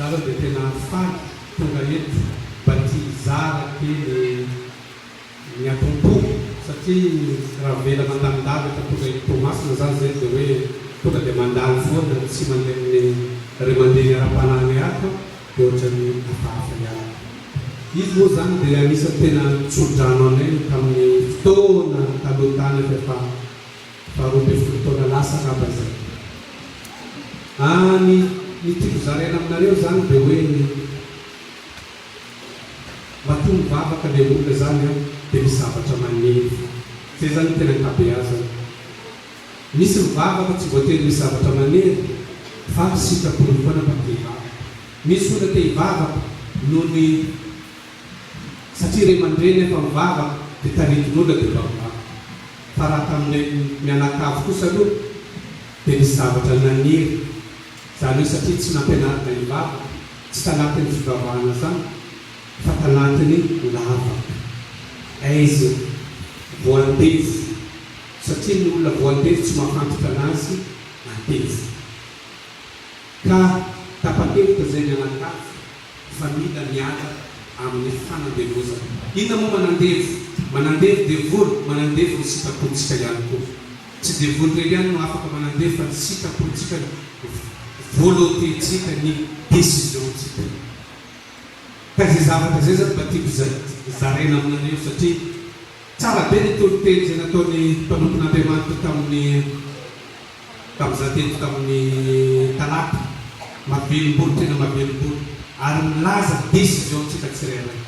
zareo dia tena faly tonga eto mba ty zara kely ny atompo satria raha vela mandamindalo efa tonga tomasina zany zay dia hoe tonga dia mandalo foana tsy mandeha amin'ny ray mandeha ny ara-panany ato dia ohatrany hafahafa ihany. Izy moa zany dia anisany tena tsodrano anay tamin'ny fotoana taloha tany efa faharoa ambin'ny folo taona lasa ngamba zay. Ny tiako zaraina aminareo zany dia hoe matongo vavaka ilay olona zany a dia misy zavatra maniry zay zany tena ankabeazana. Misy mivavaka tsy voatery misy zavatra maniry fa sitrapony foana mba te hivavaka. Misy olona te hivavaka noho ny satria ray aman-dreny efa mivavaka dia taritin'olona dia mba mivavaka. Fa raha tamin'ilay mianakavy kosa aloha dia misy zavatra naniry zany hoe satria tsy nampianarina hivavaka, tsy tanatin'ny fivavahana zany fa tanatiny lavaka. Aizy voandevo satria ny olona voandevo tsy mahafantatra anazy andevo. Ka tapa-hevitra zay mianakavy fa mila miala amin'ny fanandevozana. Inona moa manandevo devoly, manandevo ny sitrapontsika ihany koa. Tsy devoly reny ihany no afaka manandevo fa ny sitrapontsika volonténtsika ny décisiontsika. Ka zay zavatra zay zany mba tiako zaraina aminareo satria tsara be ny toloteny zay nataony mpanompon'Andriamanitra tamin'izaho teto tamin'ny talata, mavelom-bolo tena mavelom-bolo ary milaza décisiontsika tsirairay.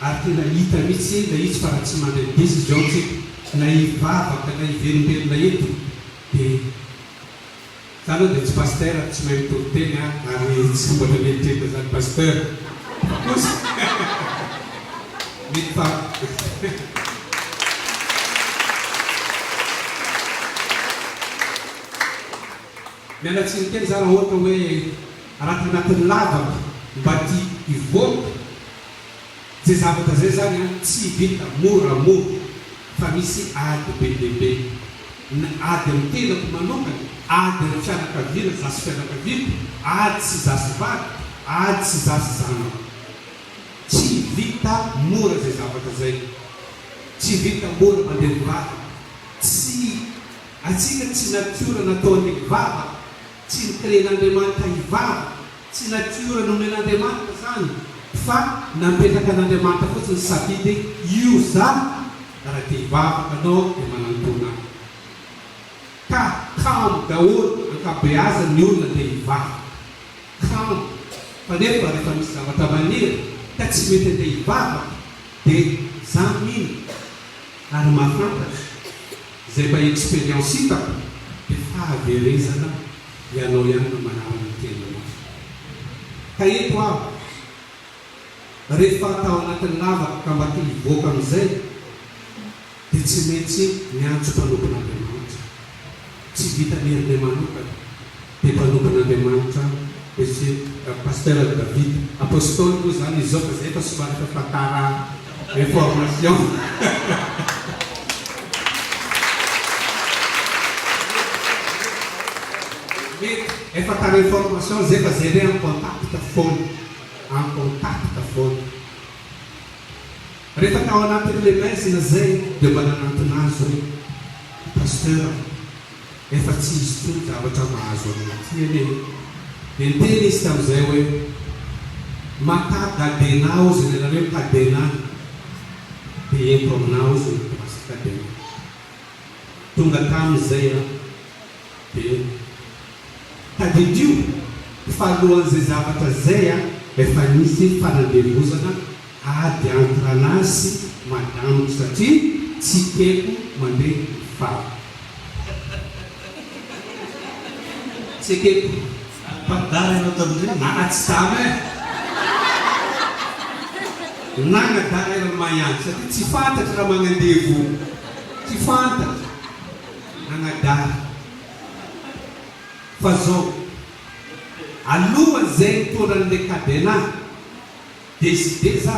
Ary tena hita mihitsy na izy fa raha tsy mandeha décisiontsika na hivavaka na hivelombelona eto dia zany dia tsy paster tsy mahay mitoloteny ary tsy mbona mieritreritra zany paster kosa mety fa mialatsiny kely zany ohatra hoe raha tanatin'ny lavaka mba ty hivoaka zay zavatra zay zany tsy vita moramora fa misy ady be lehibe. Ady amin'ny tenako manokana, ady amin'ny fianakaviana, zasy fianakaviana, ady tsy zasy vady, ady tsy zasy zanaka. Tsy vita mora zay zavatra zay, tsy vita mora mandeha mivavaka. Tsy atsika tsy natiora nataony vavaka, tsy nikren'Andriamanitra hivavaka, tsy natiora nomen'Andriamanitra zany, fa napetraka an'Andriamanitra fotsiny safidy io zany raha te hivavaka anao dia manantona. Ka kamo daholo ankabeazany ny olona te hivavaka. Kamo fa nefa rehefa misy zavatra maniry ka tsy mety te hivavaka dia zany mino ary mahafantatra zay mba expérience hitako dia fahaverezana ianao ihany no manarana ny tenanao. Ka eto aho rehefa atao anatin'ny lavaka ka mba te hivoaka amin'izay dia tsy maintsy miantso mpanompon'Andriamanitra. Tsy vita merinay manokana dia mpanompon'Andriamanitra monsieur pasteur David apôstôly moa zany izao fa zay efa somary efa fatara information efa tara information zay fa zay re en contact foana. Rehefa tao anatin'ilay maizina zay dia mba nanantona azy hoe pasteur efa tsy izy tony zavatra mahazo anaty ane. Dia niteny izy tamin'izay hoe matadadena ozy ny anareo kadena dia ento aminao ozy ny masy kadena. Tonga tamin'izay dia tadidio falohan'izay zavatra zay efa nisy fanandevozana ady antranasy madamo satria tsy keko mandeha fava. Tsy keko padara ianao tamin'ireny tsy tamy nagnadara irany mahiany satria tsy fantatra raha magnandevo, tsy fantatra nagnadara. Fa zao alohan'izay mitondra an'ilay kadena deside za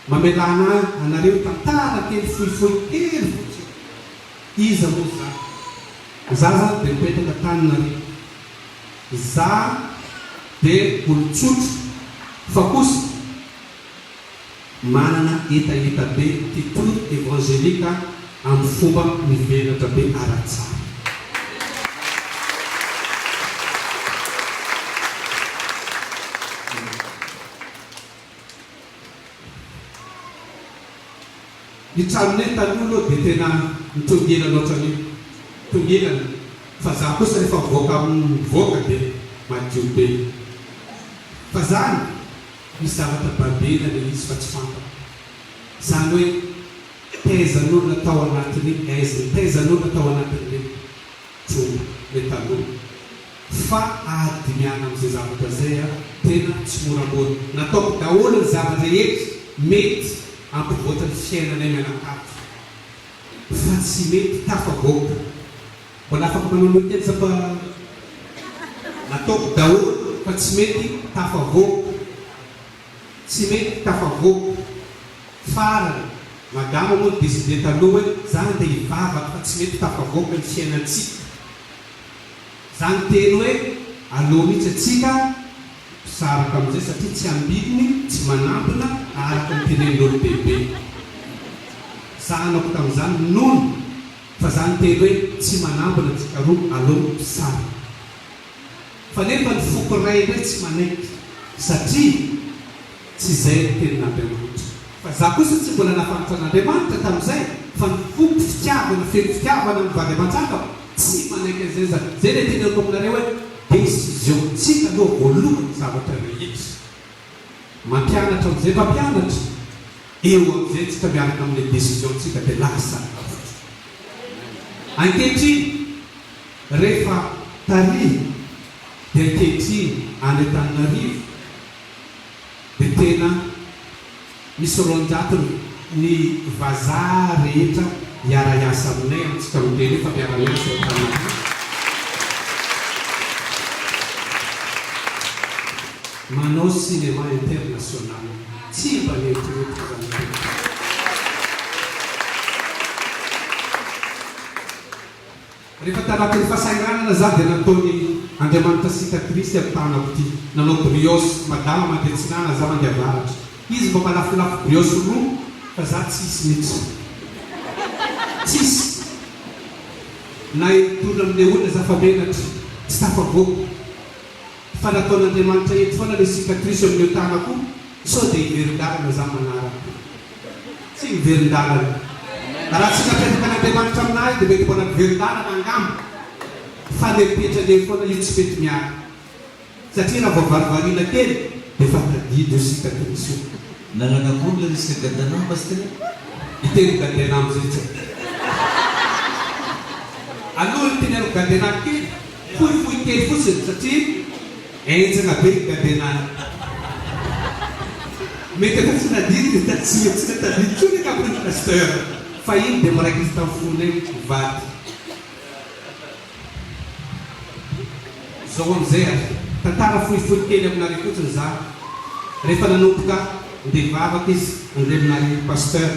mamelana anareo tantara kely fohifohy kely fotsiny. Iza moa za zany dia mipetraka taninareo. Za dia olon-tsotra fa kosa manana etaeta be titoy evangelika amin'ny fomba mivelatra be ara-tsara. Ny tranonay taloha dia tena nitongelana ohatrany tongelana fa za kosa rehefa mivoaka dia madio be fa zany misy zavatra babena le izy fa tsy fantako zany hoe taizan'olona tao anatiny aiziny taizan'olona tao anatin'le trona le taloha fa adimiana amin'izay zavatra zay a tena tsy moramora nataoko daholo ny zavatra rehetra mety ampivoatra ny fiainanay mianakavy fa tsy mety tafavoaka mbola afaka manao kely sapa nataoko daholo fa tsy mety tafavoaka tsy mety tafavoaka farany madama moa ny décidé taloha hoe zany dia hivavaka fa tsy mety tafavoaka ny fiainantsika zany teny hoe aloha mihitsy atsika saraka amin'izay satria tsy ambidiny tsy manampina araka ny tenen'olo bebe sahanako tamin'izany nono fa zany teny hoe tsy manampina tsika roa aloha sara fa nefa ny foko ray ndray tsy manaiky satria tsy izay ny tenin'Andriamanitra fa za kosa tsy mbola nafantatra an'Andriamanitra tamin'izay fa ny foko fitiavana feno fitiavana ny vady aman-tsaka tsy manaiky an'izay zany zay le teneniko aminareo hoe décision tsika aloha voalohany zavatra rehetra mampianatra amin'izay mampianatra eo amin'izay tsika miaraka amin'ny décision tsika dia lasa ankehitriny rehefa tarihy dia ankehitriny any Antananarivo dia tena misy ron-jatony ny vazaha rehetra hiara-iasa aminay amintsika miteny efa miara-miasa Antananarivo manao cinéma international tsy mba neritreretika zany rehefa tanatin'ny fahasahiranana za dia nataony Andriamanitra cicatrice amin'ny tanako ity nanao briosy madama mandetsinana za mandeha avaratra izy mba malafolafo briosy roa fa za tsisy mihitsy tsisy na hitondra amin'ilay olona za fa menatra tsy tafavoaka fa nataon'Andriamanitra eto foana le cicatrice amin'io tanako sao dia hiverin-dalana za manaraka tsy hiverin-dalana raha tsy napetaka n'Andriamanitra aminahy dia mety mbola miverin-dalana angamba fa le mipetrany foana io tsy mety miara satria raha voavarovariana kely dia fa tadidy io cicatrice io nananakory le risque gadana pasteur iteny gadena amin'izay tsy aloha ny teny gadena kely fohifohy kely fotsiny satria enjana be gadenana mety efa tsy nadidy tatsio tsy natadidy tso ny kampony pasteur fa iny dia maraika izy tamin'ny fonay vady zao amin'izay a tantara fohifohy kely aminareo fotsiny za rehefa nanomboka andeha mivavaka izy andeha aminareo pasteur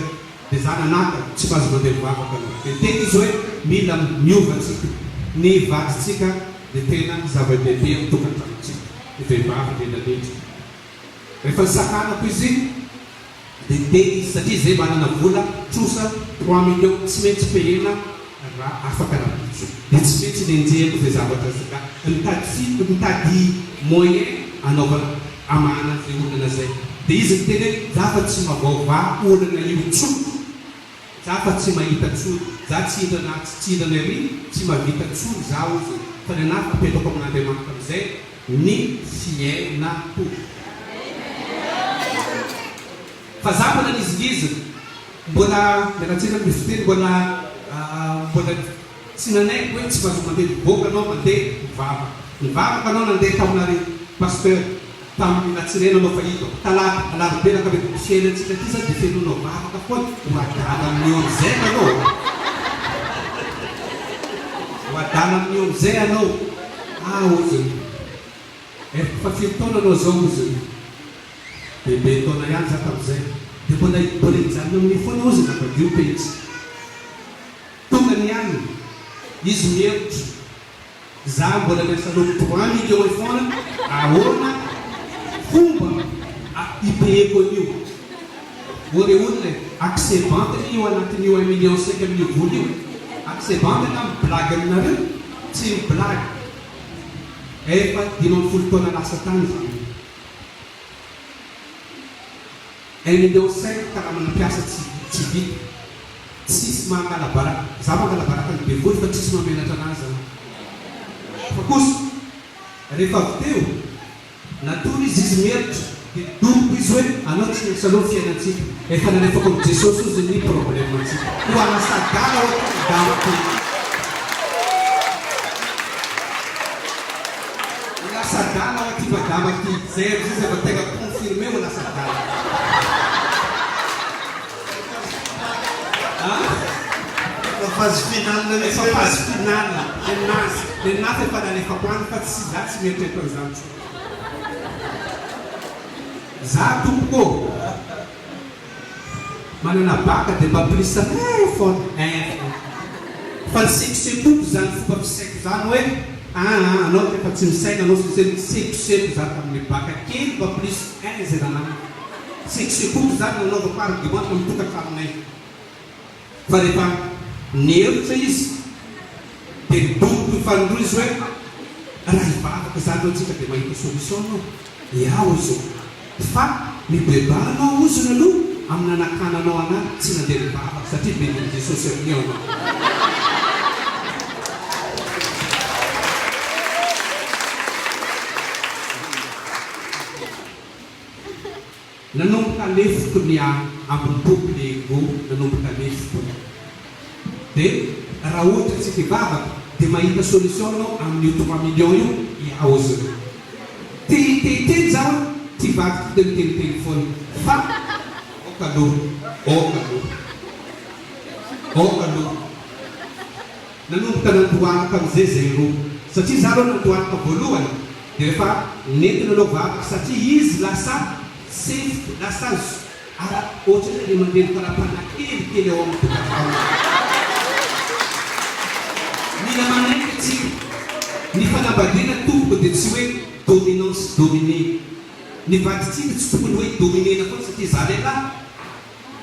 dia za nanaka tsy mahazo mandeha mivavaka dia tena izy hoe mila miovatsika ny vaditsika dia tena zava-dehibe amin'ny tokantranotsika ny vehivavy indrindrandrindra rehefa nisakanako izy dia tena izy satria izay manana vola trosa 3 millions tsy maintsy pehena raha afaka rahatso dia tsy maintsy nenjehako izay zavatra zaka mitady moyen anaovana amana zay olana zay dia izy ny tena hoe za fa tsy mavaova olana io tsoko za fa tsy mahita tsolo za tsy hidrana ary tsy mahavita tsolo za ozy fa ny anahy apetako amin'Andriamanitra amin'izay ny fiainako fa za mbola nizigizina mbola miaratsena mifiteny mbola tsy nanaiko hoe tsy mahazo mandeha miboaka anao mandeha mivavaka anao nandeha taminary pasteur tamin'ny latsirena anao fa hito talata alarobena ka mety fiainantsika ty za dia fenonao vavaka foany hoadala amin'io amin'izay anao hoadala amin'io amin'izay anao oziny fa filo taona anao zao oziny bebe taona ihany za tamin'izay dia mbola hijanona amin'ny foana ozy nakadio petsy tonga ny ihany izy mihevitra za mbola miasa lo 3 millions foana ahoana fomba ipayeko an'io ore olona accès banque io anatin'io 1,5 million amin'ny vola io accès banque na miblagy aminareo tsy miblagy efa 50 taona lasa tany zany 1,5 million karaha manapiasa tsy vita tsisy mangalabaraka za mangalabaraka ny be voly fa tsisy mamenatra anazy zany fa kosa rehefa avy teo natory izy meritra dia dombo izy hoe anao tsy miasa aloha ny fiainantsika efa nanefako amin'ny jesosy ozy ny problème antsika ho anasadala damako lasadala ty vadamaky zay izy efa tega confirmé ho lasadala Fase final na efa fase final le nazy efa nanefako any fa tsy za tsy mieritreto izany za tompoko manana baka dia mba plisa foana fa ny sekoseko zany fomba fisaiko zany hoe anao efa tsy misaina anao zany sekoseko zany tamin'ny baka kely mba plus 1 zay ranany sekoseko zany nanaovako argument mitokatra aminay fa rehefa nihevitra izy dia dombo ifanindroa izy hoe raha hivavaka zany reo tsika dia mahita solution anao iaho izao fa mibebanao ozona aloha amin'ny anakananao anahy tsy nandeha mivavaka satria ben'ny jesosy amin'io anao nanomboka lefoko ny ambony boky le go nanomboka lefoko dia raha ohatra tsy hivavaka dia mahita solution anao amin'io 3 millions io iaho ozona teny zaho ty vaky ty miteny foana fa okaloha nanomboka nandohanaka am'izay zay roa satria za aloha nandohanaka voalohany dia rehefa nentina aloha vavaka satria izy lasa sefika lasa ohatra le mandeha karapana kelikely ao amin'ny tokatao mila manaiky tsika ny fanambadiana tompoko dia tsy hoe dominance dominé ny vaditsika tsy tokony hoe dominena foana satria za lehilahy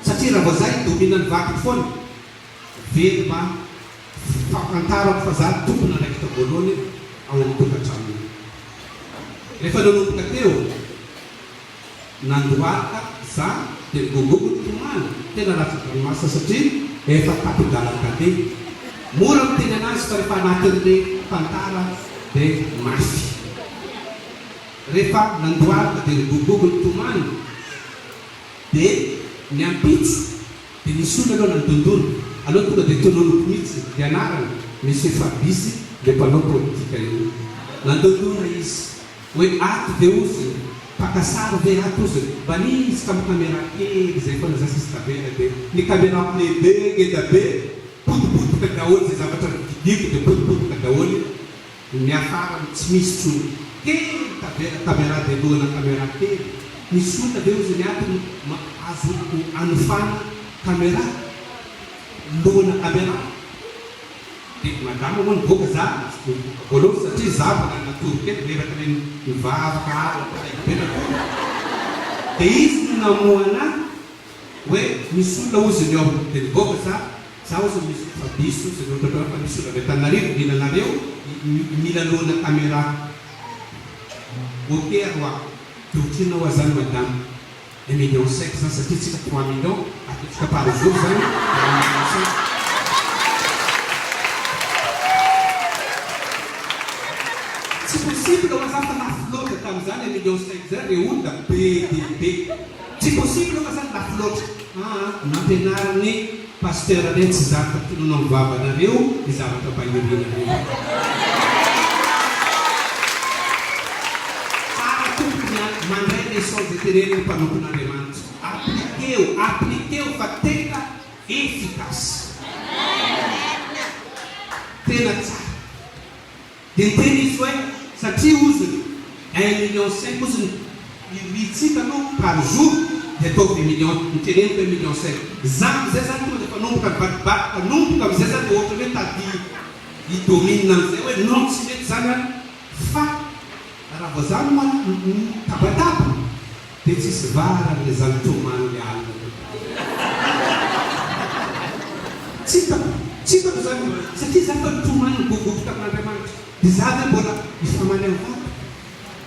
satria raha vao za domina ny vadiko foana velo mba fafantarako fa za tompona ndraiky ta voalohany ao amin'ny tokatranony rehefa nanomboka teo nandohalaka za dia gogogo ny tomany tena ratsy-dranomasina satria efa tapin-dalaka be mora miteny anazy fa rehefa anatin'le tantara dia mafy rehefa nandohalaka dia gogogo ny tomany dia ny ampitsy dia nisy olona aloha nandondona aloha tonga dia tononoko mihitsy dia anarana monsieur Fabrice le mpanao politika io nandondona izy hoe ato dia ozy pakasaro ve ato ozy mba nisy kamkamera kely zay fa naza sisy tavela dia ny kamerako lehibe ngeda be potipotika daholo zay zavatra vidiko dia potipotika daholo ny afara tsy misy tsony kely tavela kamera dia lohana kamera kely nisy olona dia ozy ny ato azo anofana kamera lohana kamera dia madama moa nivoaka za voalohany satria za mbola natory kely leraka le mivavaka arabena dia izy no namoana hoe misy olona ozy ny ao dia nivoaka za ozy misy fabiso ozy fa misy olona avy Antananarivo mihinanareo mila lohana kamera ok aroa doutrinao azany madame 1,5 million zany satria tsika 3 millions atitsika par jour zany 1,5 tsy possible ho aza fa nafloatra tamin'izany 1,5 million zany re olona be dia be tsy possible ho zany nafloatra nampianarany pasteur reny tsy zaka tinonao mivavanareo ny zavatra mpahirinareo mandray leçon de terreno ny mpanompon'Andriamanitra appliqueo fa tena efficace tena tsara dia niteny izy hoe satria ozony 1,5 million ozony iritsika anao par jour dia ataovy 1 million niteneniko 1,5 million za amizay zany tonga dia fanomboka nivadibatika nomboka amizay zany dia ohatra hoe tady idominina am'izay hoe non tsy mety zany any fa raha vao zany moa tabataba dia tsisy varany zany toman'ny alina tsy hitako zany satria zany fa tomany gogogo tamin'Andriamanitra dia za zany mbola ifamany amin'ny vato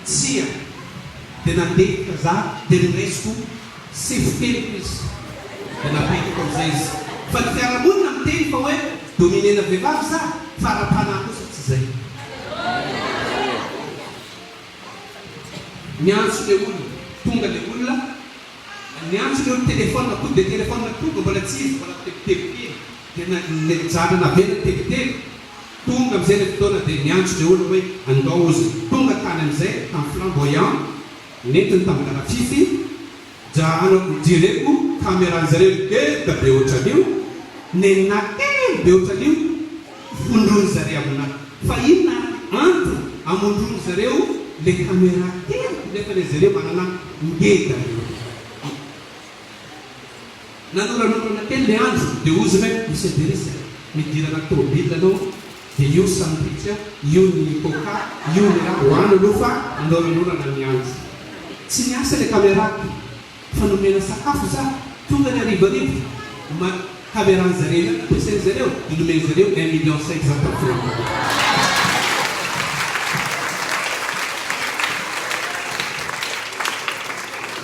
tsia dia nandehika za dia niresiko sefokeliko izy dia napetiko am'izay izy fa ny fiarahamonina miteny fa hoe dominena vehivavy za fa ara-panahy kosa tsy zay miantso le olona tonga le olona miantso le olona telefona koa dia telefona tonga mbola tsy izy mbola tebitebikely dia jana navena tebiteby tonga am'izay le fotoana dia miantso le olona hoe andao ozy tonga tany am'izay tamin'ny flamboyant nentiny tamin'ny garafify jahana direko caméran'zareo eda be ohatran'io nenakely be ohatran'io fondrony zareo aminahy fa inona anto amondrony zareo le caméra kely nefa le zareo manana ngeda nanoranorana kely le andro dia ozy hoe monsieur Derisa midirana tômobile anao dia io sandwich io ny coca io ny raha hoany aloha fa anoranorana ny andro tsy miasa le caméra fa nomena sakafo za tonga ny arivarivo caméran'zareo ampiasain'zareo dia nomeny zareo 1,5 million za franc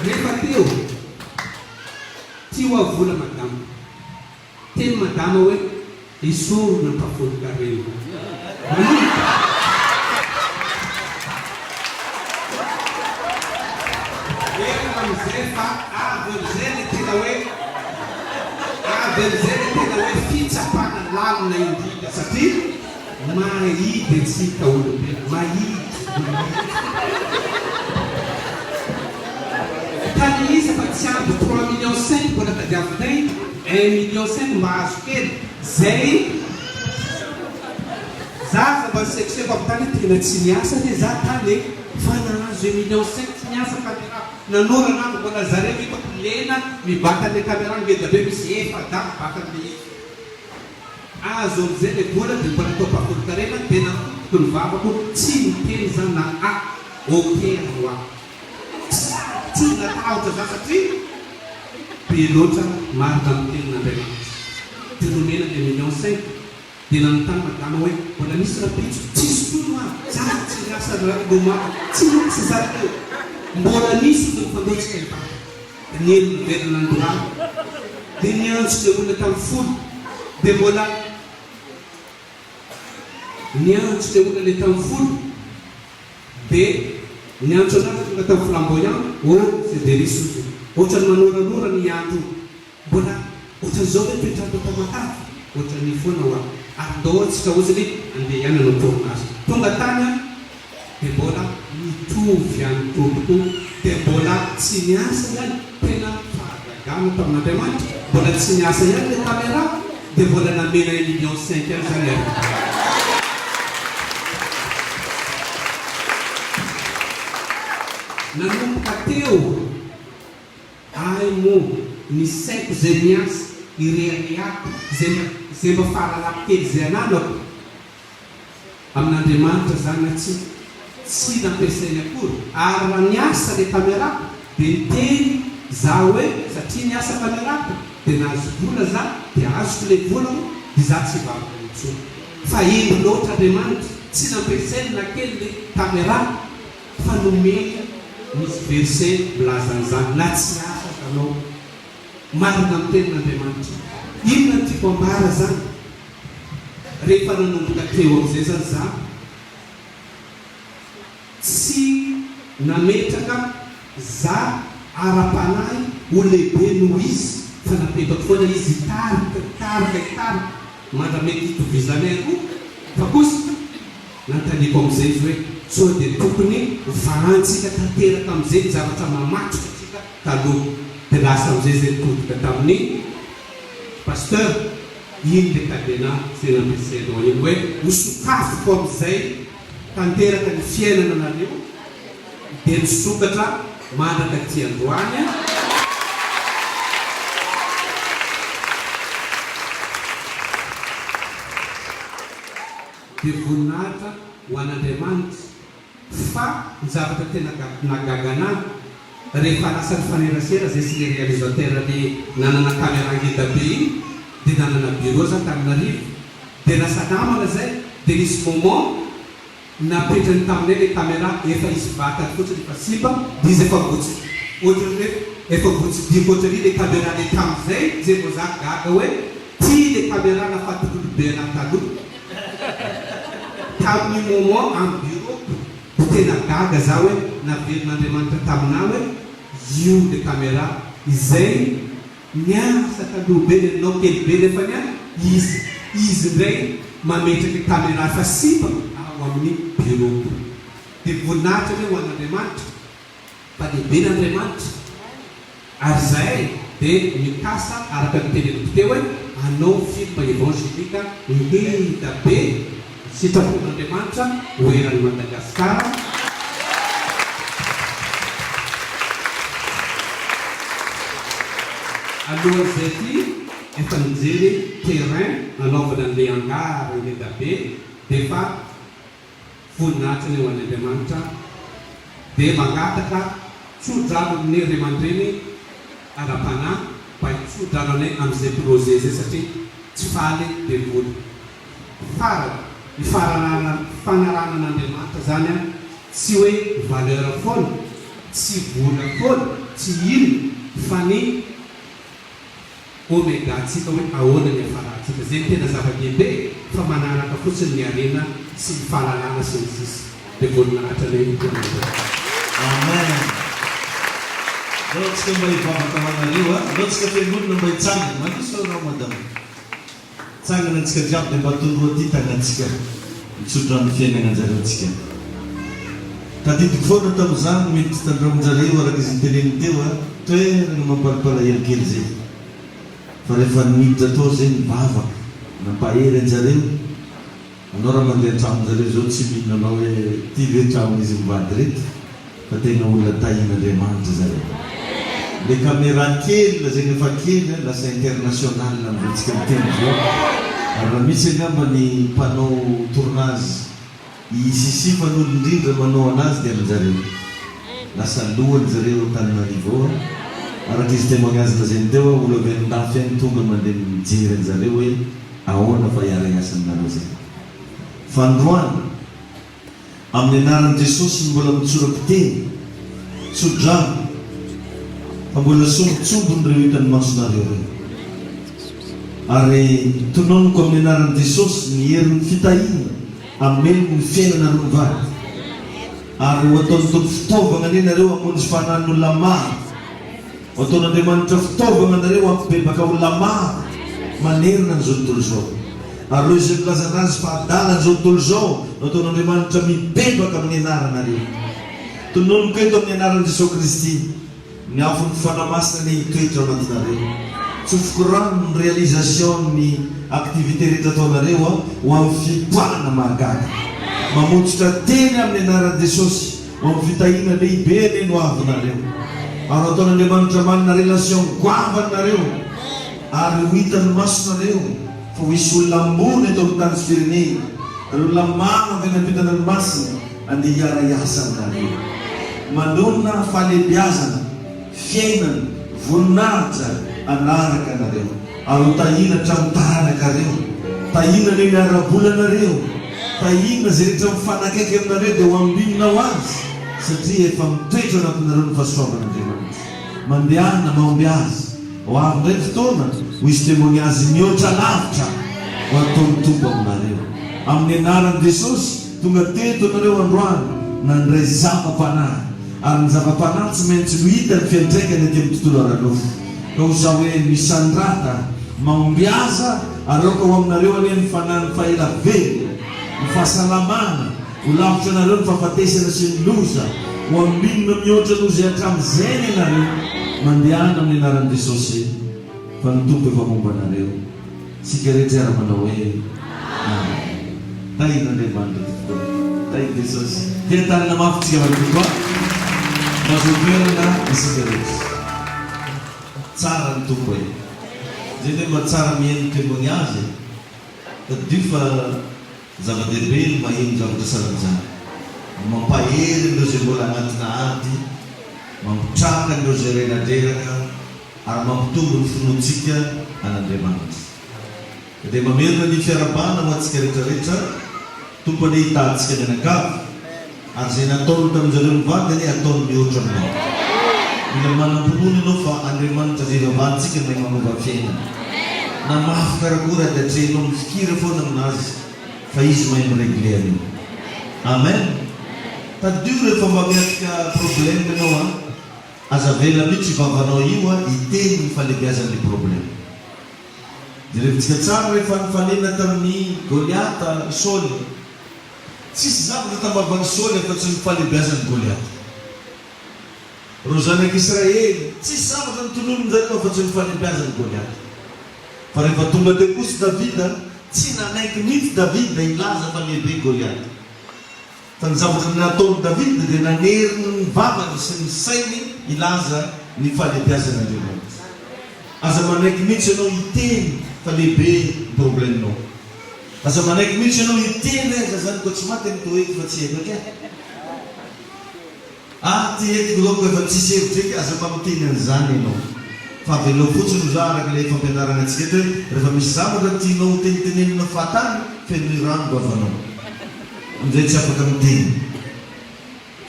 rehefa teo tia avola madama teny madama hoe isorona mpafolokareny am'izay fa avy am'izay le tena hoe fitsapana lalina indrindra satria mahidy antsika olombelo mahidy tany izy fa tsy ampy 3,5 millions mbola tadiavinay 1,5 million mba azo kely zay za mba sekoseko avy tany tena tsy miasa dia za tany fa nahazo 1,5 million tsy miasa caméra nanorana ambo mbola zareo hitako lena mibaka le caméra ngeda be misy efada mibaka le izy azo am'izay le vola dia mbola atao mpafolokarena dia natotoko ny vavako tsy miteny zany na okero a tsy natahotra za satria be loatra marina mitenin'Andriamanitra dia nomena le 1,5 million dia nanontany madama hoe mbola misy rapitso tsisy tono a za tsy miasa loma tsy miasa zareo mbola nisy ny fandotsika ny baka nely nivelona andorano dia niantso le olona tamin'ny folo dia mbola niantso le olona le tamin'ny folo dia niantso anazy tonga tamin'ny flamboyant c'est Derisa ohatrany manoranora ny andro mbola ohatran'izao hoe toetrandro tamatavy ohatrany foana hoa andao atsika ozany andeha ihany anao tournazy tonga tany dia mbola mitovy any tompoko dia mbola tsy miasa ihany tena fahagagana tamin'Andriamanitra mbola tsy miasa ihany le caméra dia mbola namena 1,5 million any zany ary nanomboka teo ay mo ny saiko zay miasa irehareako zay mba fahalalako kely zay ananako amin'Andriamanitra zany tsy nampiasainy akory ary raha niasa le caméra dia niteny za hoe satria niasa caméra dia nahazo vola za dia azoko le vola dia za tsy vavaka nitsony fa ino loatra Andriamanitra tsy nampiasainy na kely le caméra fa nomena misy verset milazan'izany na tsy asa zanao marina mitenin'Andriamanitra inona tiako ambara zany rehefa nanomboka teo am'izay zany za tsy nametraka za ara-panahy ho lehibe noho izy fa napetako foana izy tarika mandra mety hitovizany akoa fa kosa nantaniako am'izay izy hoe so dia tokony vahantsika tanteraka am'izay ny zavatra mamatroka atsika taloha dia lasa am'izay zay todika tamin'ny pasteur iny le kadena zay nampiasainao iny hoe hosokafoko am'izay tanteraka ny fiainana anareo dia nisokatra mandraka ty androany dia voninahitra ho an'Andriamanitra fa ny zavatra tena nagagana rehefa lasany fanerasera zay sy le réalisateur le nanana caméra ngeda be iny dia nanana bureau zany tamin'arivo dia lasa namana zay dia nisy moment napetrany taminay le caméra efa izy vatany fotsiny efa simba dia izy efa gotsy ohatrany hoe efa gotsy diko ohatrany le caméra le tamin'izay zay vao za gaga hoe ty le caméra nafatokolo be anataloha tamin'ny moment amin'ny bureau tena gaga za hoe navelon'Andriamanitra tamina hoe io le caméra izay miasa taloha be nenao kely be nefa niany izy ndray mametraky caméra fa simba ao amin'ny bureau dia voninahitra hoe ho an'Andriamanitra fa lehibe n'Andriamanitra ary zay dia mikasa araka ny teneniko teo hoe anao film évangélika ngeda be sitrapon'Andriamanitra hoeran'ny Madagasikara alohan'izay ty efa nijery terrain nanaovana an'le angara ngeda be dia fa voninahitra ny ho an'Andriamanitra dia mangataka tsodrano amin'ny ray aman-dreny ara-panahy mba hitsodrano anay amin'izay projet zay satria tsy faly dia voly farany ny fanaranan'Andriamanitra zany a tsy hoe valeur foana tsy vola foana tsy ino fa ny oméga tsika hoe ahoana ny afaratsika zay ny tena zava-dehibe fa manaraka fotsiny ny arena sy ny fahalalana sy ny sisy dia voninahitra lay amen loatsika mba hivavaka manareo a loatsika fiangonana mba hitsangana maniso rao madama tsangana antsika jiaby dia mba toroa ty tagnatsika mitsodrano fiainana anjareo atsika tadidiko foana tamin'izany mety tandramonjareo araka izy nyteneny teo a toerana mampalipalahelo kely zay fa rehefa niditra tao zay mibavaka nampahery anjareo anao raha mandeha an-tramonjareo zao tsy mihinanao hoe ty ve tramon' izy mivady reto fa tena olona tahin'Andriamanitra zareo le caméra kely lazay nefa kely lasa international amin'izao miteny zao ary raha misy angamba ny mpanao tournage isisifan'olo indrindra manao anazy dia amin'jareo lasa lohany zareo Antananarivo ao araka izy témoignage lazany teo olo avy an-dafy any tonga mandeha mijery an'jareo hoe ahoana fa hiara-iasanareo zay fa androany amin'ny anaran'i Jesosy mbola mitsoram-piteny tsodrano fa mbola sombotsombony reo hitany masonareo reo ary tononoko amin'ny anaran'i Jesosy ny herin'ny fitahina ameloko ny fiainanareo mivady ary ho ataony tony fitaovana any nareo hamonjy fanan'olona maro ho ataon'Andriamanitra fitaovana nareo hampibebaka olona maro manerina n'izao tontolo zao ary loha izay milazana azy fa adala n'izao tontolo zao no ataon'Andriamanitra mibebaka amin'ny anaranareo tononoko eto amin'ny anaran'i Jesosy Kristy ny afon'ny fanamasina ny toetra ao anatinareo tsofoko rano ny réalisation ny activité rehetra ataonareo ho amin'ny fipoahana mahagaga mamonjitra teny amin'ny anaran'i Jesosy ho amin'ny fitahina lehibe le no avinareo ary ataon'Andriamanitra manana relation goavanareo ary ho hitany masonareo fa ho isy olona ambony eto amin'ny tany sy firenena ary olona mana avy nampitana ny masina andeha hiara-iasa aminareo manona fahalebiazana fiainana voninahitra anaraka anareo ary ho tahina tramotaranaka-reo tahina le miara-bolanareo tahina zay rehetra mifanakaiky aminareo dia ho ambinina ho azy satria efa mitoetra anatinareo ny fahasoavan'Andriamanitra mandehana mahomby azy ho avy ndray fotoana ho izy témoignage mihoatra lavitra ho ataony tompo aminareo amin'ny anaran'i Jesosy tonga teto anareo androany nandray zava-panahy ary ny zava-panahy tsy maintsy ho hita ny fiantraikany aty amin'ny tontolo aralofo ka ho za hoe misandrata mahomby aza ary aoka ho aminareo anie ny fanahny fahelavelo ny fahasalamana ho lavitra anareo ny fahafatesana sy ny loza ho ambinina mihoatra loza hatramin'izay ny anareo mandehana amin'ny anaran'i Jesosy fa ny tompo efa momba anareo sika rehetra ara manao hoe tahin'Andriamanitra tokoa tahin' Jesosy dia tanana mafy tsika vakokoa mazotoerana isika rehetra tsara ny tompo e. Zay dia mba tsara mihaino témoignage tadio fa zava-dehibe ny maheno zavatra saran'izany. Mampahery andreo zay mbola anatina ady, mampitraka andreo zay reradreraka, ary mampitombo ny finoantsika an'Andriamanitra. Dia mamerina ny fiarabana ho antsika rehetrarehetra, tompony hitantsika mianakavy, ary zay nataony tamin'izareo mivady ny ataony mihoatra aminao. Mila manam-ponoana ianao fa Andriamanitra zay vavantsika mahay manova fiainana. Na mafy karakory adatrenao mifikira foana aminazy fa izy mahay miregle anio. Amen. Tadio rehefa mametraka problème ianao aza vela mihitsy vavanao io hiteny ny falebiazan'le problème. Dia rehefa tsara rehefa nifanena tamin'ny Goliata Saoly, tsisy zavatra tambavany Saoly fa tsy ny falebiazan'ny Goliata. Ro zanak'Israely tsisy zavatra nitolonon'zareo fa tsy ny falebiazan'ny Goliata. Fa rehefa tonga teo kosa Davida, tsy nanaiky mihitsy Davida ilaza fa lehibe Goliata. Fa ny zavatra nataony Davida dia naneriny ny vavany sy ny sainy ilaza ny falebiazan'Andriamanitra. Aza manaiky mihitsy ianao hiteny fa lehibe probleminao. Aza manaiky mihitsy ianao hiteny aza zany koa tsy maty amin'ny toeky fa tsy haiko ake. Ty ety goloko efa tsisy hevitra eky, aza mamiteny an'izany ianao. Fa avelao fotsiny ho za araka ilay fampianarana antsika eto hoe rehefa misy zavatra tianao hotenitenenina fahatany, feno rano vavanao. Amin'izay tsy afaka miteny.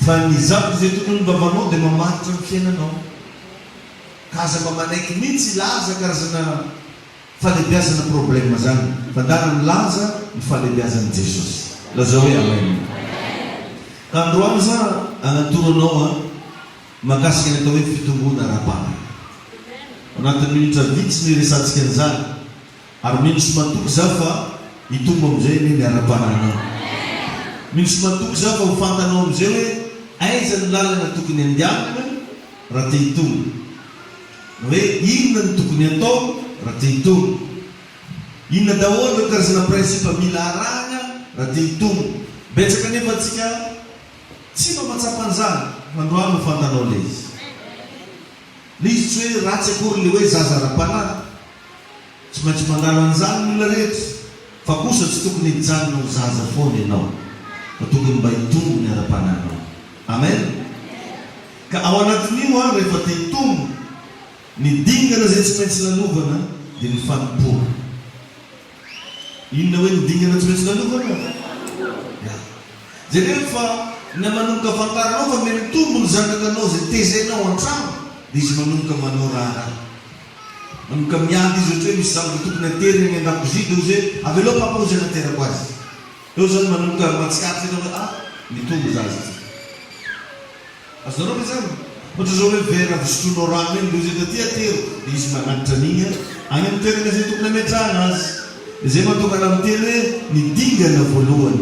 Fa ny zavatra izay tokony vavanao dia mamaritra ny fiainanao. Ka aza manaiky mihitsy ilaza karazana falebiazana problème zany. Fa ndara milaza ny falebiazan'i Jesosy. Lazao hoe amen. Ka androany za anatoranao mahakasika ny atao hoe fitombona ara-pana. Anatin'ny minitra vitsy ny resantsika an'izany. Ary minitry matoky za fa hitombo amin'izay ny ara-pananao. Minitry matoky za fa ho fantanao amin'izay hoe aiza ny lalana tokony andianana raha te hitombo. Hoe inona ny tokony atao raha te hitombo. Inona daholo ny karazana prinsipa mila arahana raha te hitombo. Betsaka nefa atsika tsy mba matsapa an'izany, androany ho fantanao le izy. Le izy tsy hoe ratsy akory le hoe zaza ara-panahy. Tsy maintsy mandalo an'izany ny olona rehetra. Fa kosa tsy tokony hijanona ho zaza foana ianao. Fa tokony mba hitombo ny ara-panahinao. Amen. Ka ao anatin'io rehefa te hitombo, ny dingana zay tsy maintsy lalovana dia ny fanompoana. Inona hoe ny dingana tsy maintsy lalovana? Zay rehefa na manomboka fantaranao fa mely tombo ny zanakanao zay tezenao an-trano, dia izy manomboka manao raha. Manomboka miady izy ohatra hoe misy zavatra tokony ateriny any an-dakozia dia ozy hoe avelao papa ozy anaterako azy. Eo zany manomboka matsikatsy ianao hoe mitombo zaza. Azonareo ve zany? Ohatra zao hoe vera visotronao rano eny dia ozy taty atero, dia izy magnanitra an'igny any amin'ny toerana zay tokony ametrahana azy. Dia zay mahatokana amin'ny teny hoe ny dingana voalohany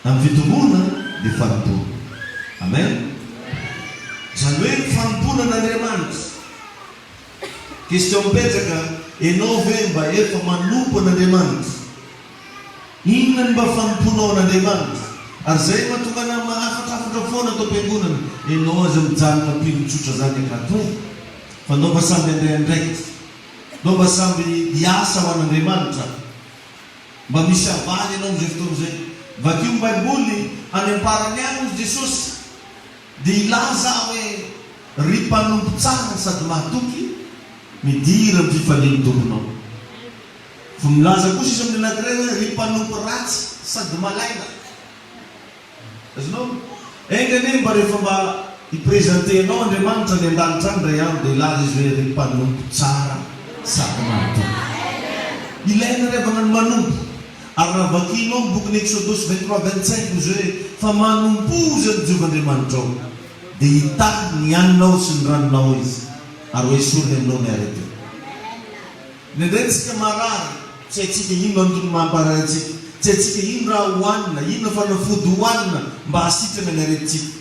amin'ny fitombona dia fanompona. Amen. Zany hoe fanompona an'Andriamanitra. Question mipetraka, ianao ve mba efa manompo an'Andriamanitra? Inona ny mba fanomponao an'Andriamanitra? Ary zay mahatokana mahafatrafatra foana atao am-piangonana. Ianao aza mijanona mpilotsotra zany akato hoe fa nao mba samby andray andraikitra, nao mba samby hiasa ho an'Andriamanitra. Mba misy avany ianao amin'izay fotoana izay. Vakio ny Baiboly any amparany any izy Jesosy dia ilaza hoe ry mpanompo tsara sady mahatoky midira ny fifalian'ny tomponao. Fa milaza kosa izy amin'ny anankiray hoe ry mpanompo ratsy sady malaina. Azonao? Engane mba rehefa mba hiprezentenao Andriamanitra ny an-danitra any ray andro dia ilaza izy hoe ry mpanompo tsara sady mahatoky. Ilaina rehefa hagnano manompo. Ary raha vakinao ny boky ny Exodus 23-25 izy hoe fa manompo zany Jehovandriamanitra ao dia hitany ny haninao sy ny ranonao izy ary hoe soriny aminao ny arety. Nendray tsika marary, tsy haitsika ino antony mamparary antsika, tsy haitsika ino raha hohanina, ino fanafody hohanina mba hasitrana ny aretintsika.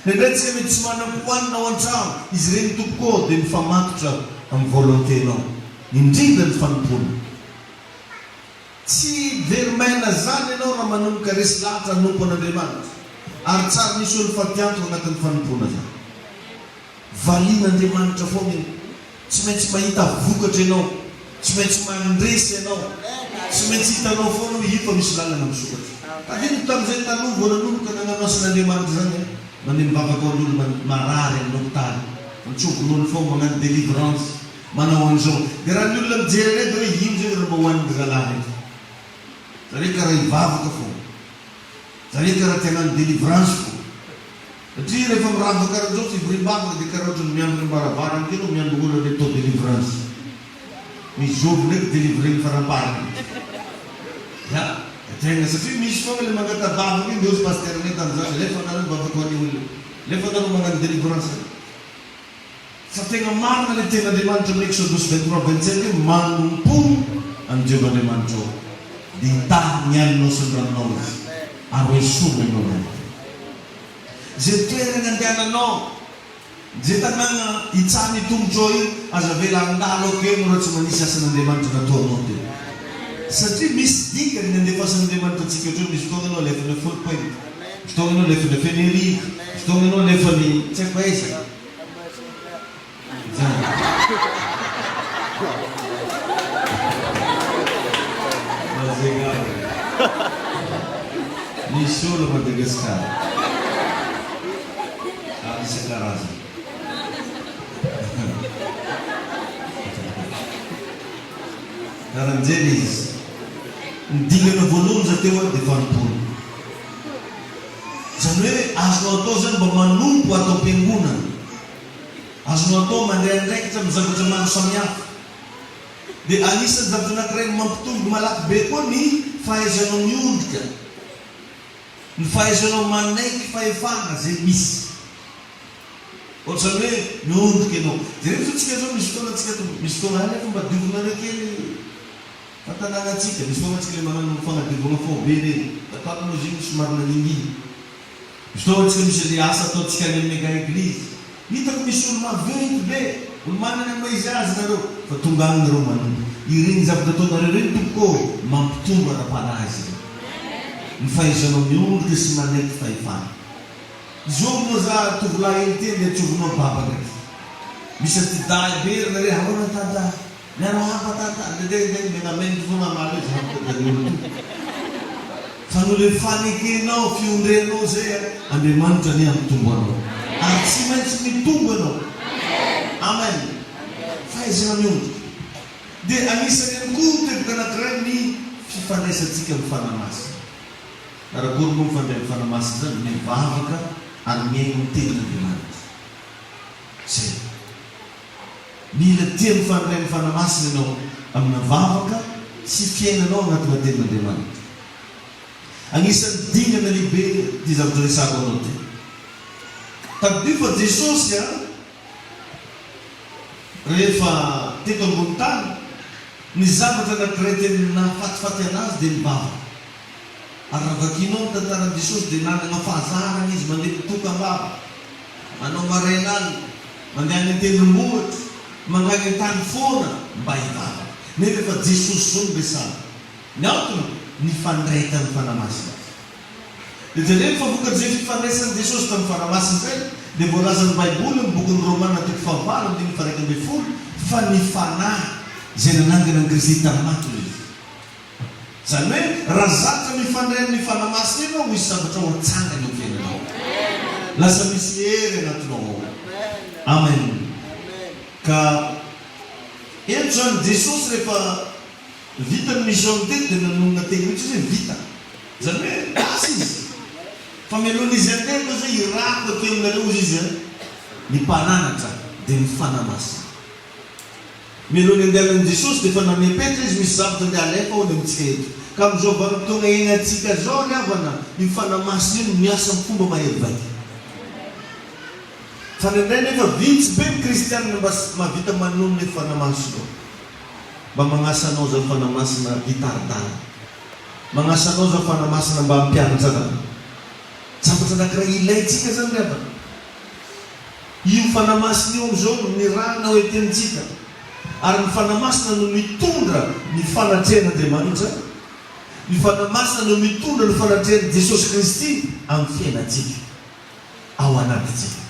Nendray tsika mety tsy manam-pohanina ao an-trano, izy ireny tompoko dia mifamatotra amin'ny volonténao, indrindra ny fanompona. Tsy verimaina zany ianao raha manomboka resy lahatra nompo an'Andriamanitra. Ary tsara nisy olo fatianto anatin'ny fanompona zany. Valian'Andriamanitra foana iny. Tsy maintsy mahita vokatra ianao, tsy maintsy mandresy ianao, Tsy maintsy hitanao foana hoe io fa misy lalana misokatra. Tadino tamin'izay taloha voalanoloka nananasan'Andriamanitra zany mandeha mivavaka hoan'olo marary amin'ny hôpitaly. Mitsovin'olo foa magnano délivrance, manao an'izao. Dia raha ny olona mijery anay dia hoe ino zay raha hoan'ny zalahy eto. Zareo karaha hivavaka foa. Zareo karaha te hagnano délivrance foa. Satria rehefa miravaka karaha izao fivoriam-bavaka dia karaha ohatran'ny miambina baravarana kely miambina olona ilay tao délivrance. Mijovy ndraiky délivré faramparana. Ya, tegna satria misy foana ilay mangatavavaka iny dia ozy pasteranay tamin'izany lefa anareo mivavaka hoan'ny olona. Lefa anareo magnano délivrance. Fa tegna marina ilay ten'Andriamanitra amin'ny Exodus 23:25 hoe manompo amin'ny Jehovah'Andriamanitra ao. Dia hitaha ny alinao sy ny ranonao izy. Ary hoesorina ianao rano. Zay toerana andehananao, zay tanàna hitsahany tongotrao io, aza vela andalo keo no raha tsy manisy asan'Andriamanitra nataonao teo. Satria misy dikany ny andefasan'Andriamanitra antsika ohatran'ny misy fotoana ianao alefa ny folo pointy, misy fotoana ianao alefa ny feneriky, misy fotoana ianao alefa ny tsy haiko aiza. Misy olo a Madagasikara. Isan-karazany. Karan'izay izy. Ny dingana voalohany za teo dia fanompolo. Zany hoe azonao atao zany mba manompo atao am-piangonana. Azonao atao mandeha andraikitra amin'ny zavatra maro samihafa. Dia anisan'ny zavatra anankiray mampitombo malaky be koa ny fahaizanao miondrika. Ny fahaizanao manaiky fahefana zay misy. Ohatrany hoe miondrika ianao. Dia rehefa tsika zao misy fotoana tsika misy fotoana any efa mba diovonareo kely fatanànantsika. Misy fotoana tsika ilay magnano fanadiovana fao be reny. Tatatonao izy iny somary naninginy. Misy fotoana tsika misy ilay asa ataontsika any amin'ny église. Hitako misy olo maventy be, olo manana amin'ny izy azy nareo. Fa tonga any nareo manompo. Ireny zavatra ataonareo reny tompoko mampitombo ara-panazy. Ny fahaizanao miondrika sy manaiky fahefana. Zovinao za tovolahy ely teny dia tsovinao babaka. Misy ty dahy be nareo ahoana tata, miaro hapa tata, dia menamendry foana malo izy hampatariolo. Fa no le fanekenao, fiondrenao zay Andriamanitra ny hampitombo anao. Ary tsy maintsy mitombo anao. Amen. Fahaizana miondrika. Dia anisany ihany koa teboka anankiray ny fifandraisantsika amin'ny fanamasina. Arakory moa mifandray amin'ny fanamasina zany mivavaka ary miaina ny tenin'Andriamanitra. Zay. Mila tia mifandray amin'ny fanamasina ianao amina vavaka sy fiainanao agnatina tenin'Andriamanitra. Anisan'ny dingana lehibe ty zavatra resako anao ty. Tadio fa Jesosy rehefa teto ambony tany, ny zavatra anankiray tena nahafatifaty anazy dia mivavaka. Ary raha vakinao ny tantaran'i Jesosy dia nanana fahazarana izy mandeha mitokam-bava, manao marainany, mandeha any an-tendrombohitra, mangany an-tany foana mba hivavaka. Nefa efa Jesosy zao no resahana. Ny antony nifandraika amin'ny fanamasina. Dia jereo fa vokatry izay fifandraisan'i Jesosy tamin'ny fanamasina izay, dia voalaza ny Baiboly amin'ny bokin'ny Romana 8:1-9 fa nifanahy izay nanangana ny Kristy tamin'ny maty izy. Zany hoe raha zatra mifandray amin'ny fanamasina ianao misy zavatra ho atsangany eo fiainanao. Lasa misy hery anatinao. Amen. Ka eto zany Jesosy rehefa vita ny mission teny dia nanonona teny mihitsy izy vita. Zany hoe asy izy. Fa mialohan'izy andeha koa zay irako atao aminareo izy ny mpananatra dia ny fanamasina. Mialohan'ny andehanan'i Jesosy dia efa namepetra izy misy zavatra andeha alefa ao amintsika eto. Ka amin'izao vanim-potoana iainantsika zao ny havana ny fanamasina io miasa amin'ny fomba mahery-vaika. Fa nendray nefa vitsy be ny kristianina mba mahavita manonona ny fanamasina. Mba magnasa anao za fanamasina hitaridana. Magnasa anao za fanamasina mba hampianatra raha. Zavatra anankiray ilayntsika zany ny havana. Io fanamasina io amin'izao ny rana ho etentsika. Ary ny fanamasina no mitondra ny fanatrehan'Andriamanitra. Ny fanamasina no mitondra ny fanatrehan'i Jesosy Kristy amin'ny fiainantsika ao anatitsika.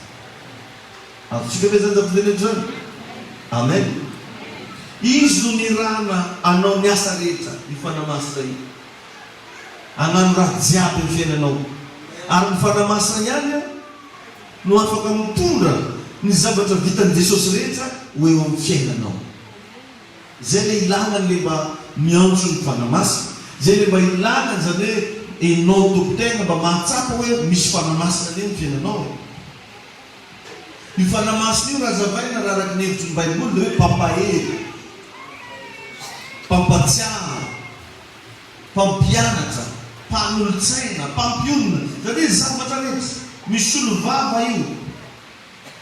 Atsika ve zany zavatra rehetra zany? Amen. izy no ny rana anao ny asa rehetra ny fanamasina io agnano raha jiaby ny fiainanao ary ny fanamasina ihany no afaka mitondra ny zavatra vitan'i Jesosy rehetra ho eo amin'ny fiainanao. Zay le ilana le mba miantso ny fanamasina, zay le mba ilana zany hoe enao tompotena mba mahatsapa hoe misy fanamasina ny fiainanao. Io fanamasina io raha zavaina raha araky ny hevitry ny Baiboly hoe pampahery, pampatsiaha, pampianatra, mpanolotsaina, pampionina, zany hoe zavatra rehetra misy olo vava io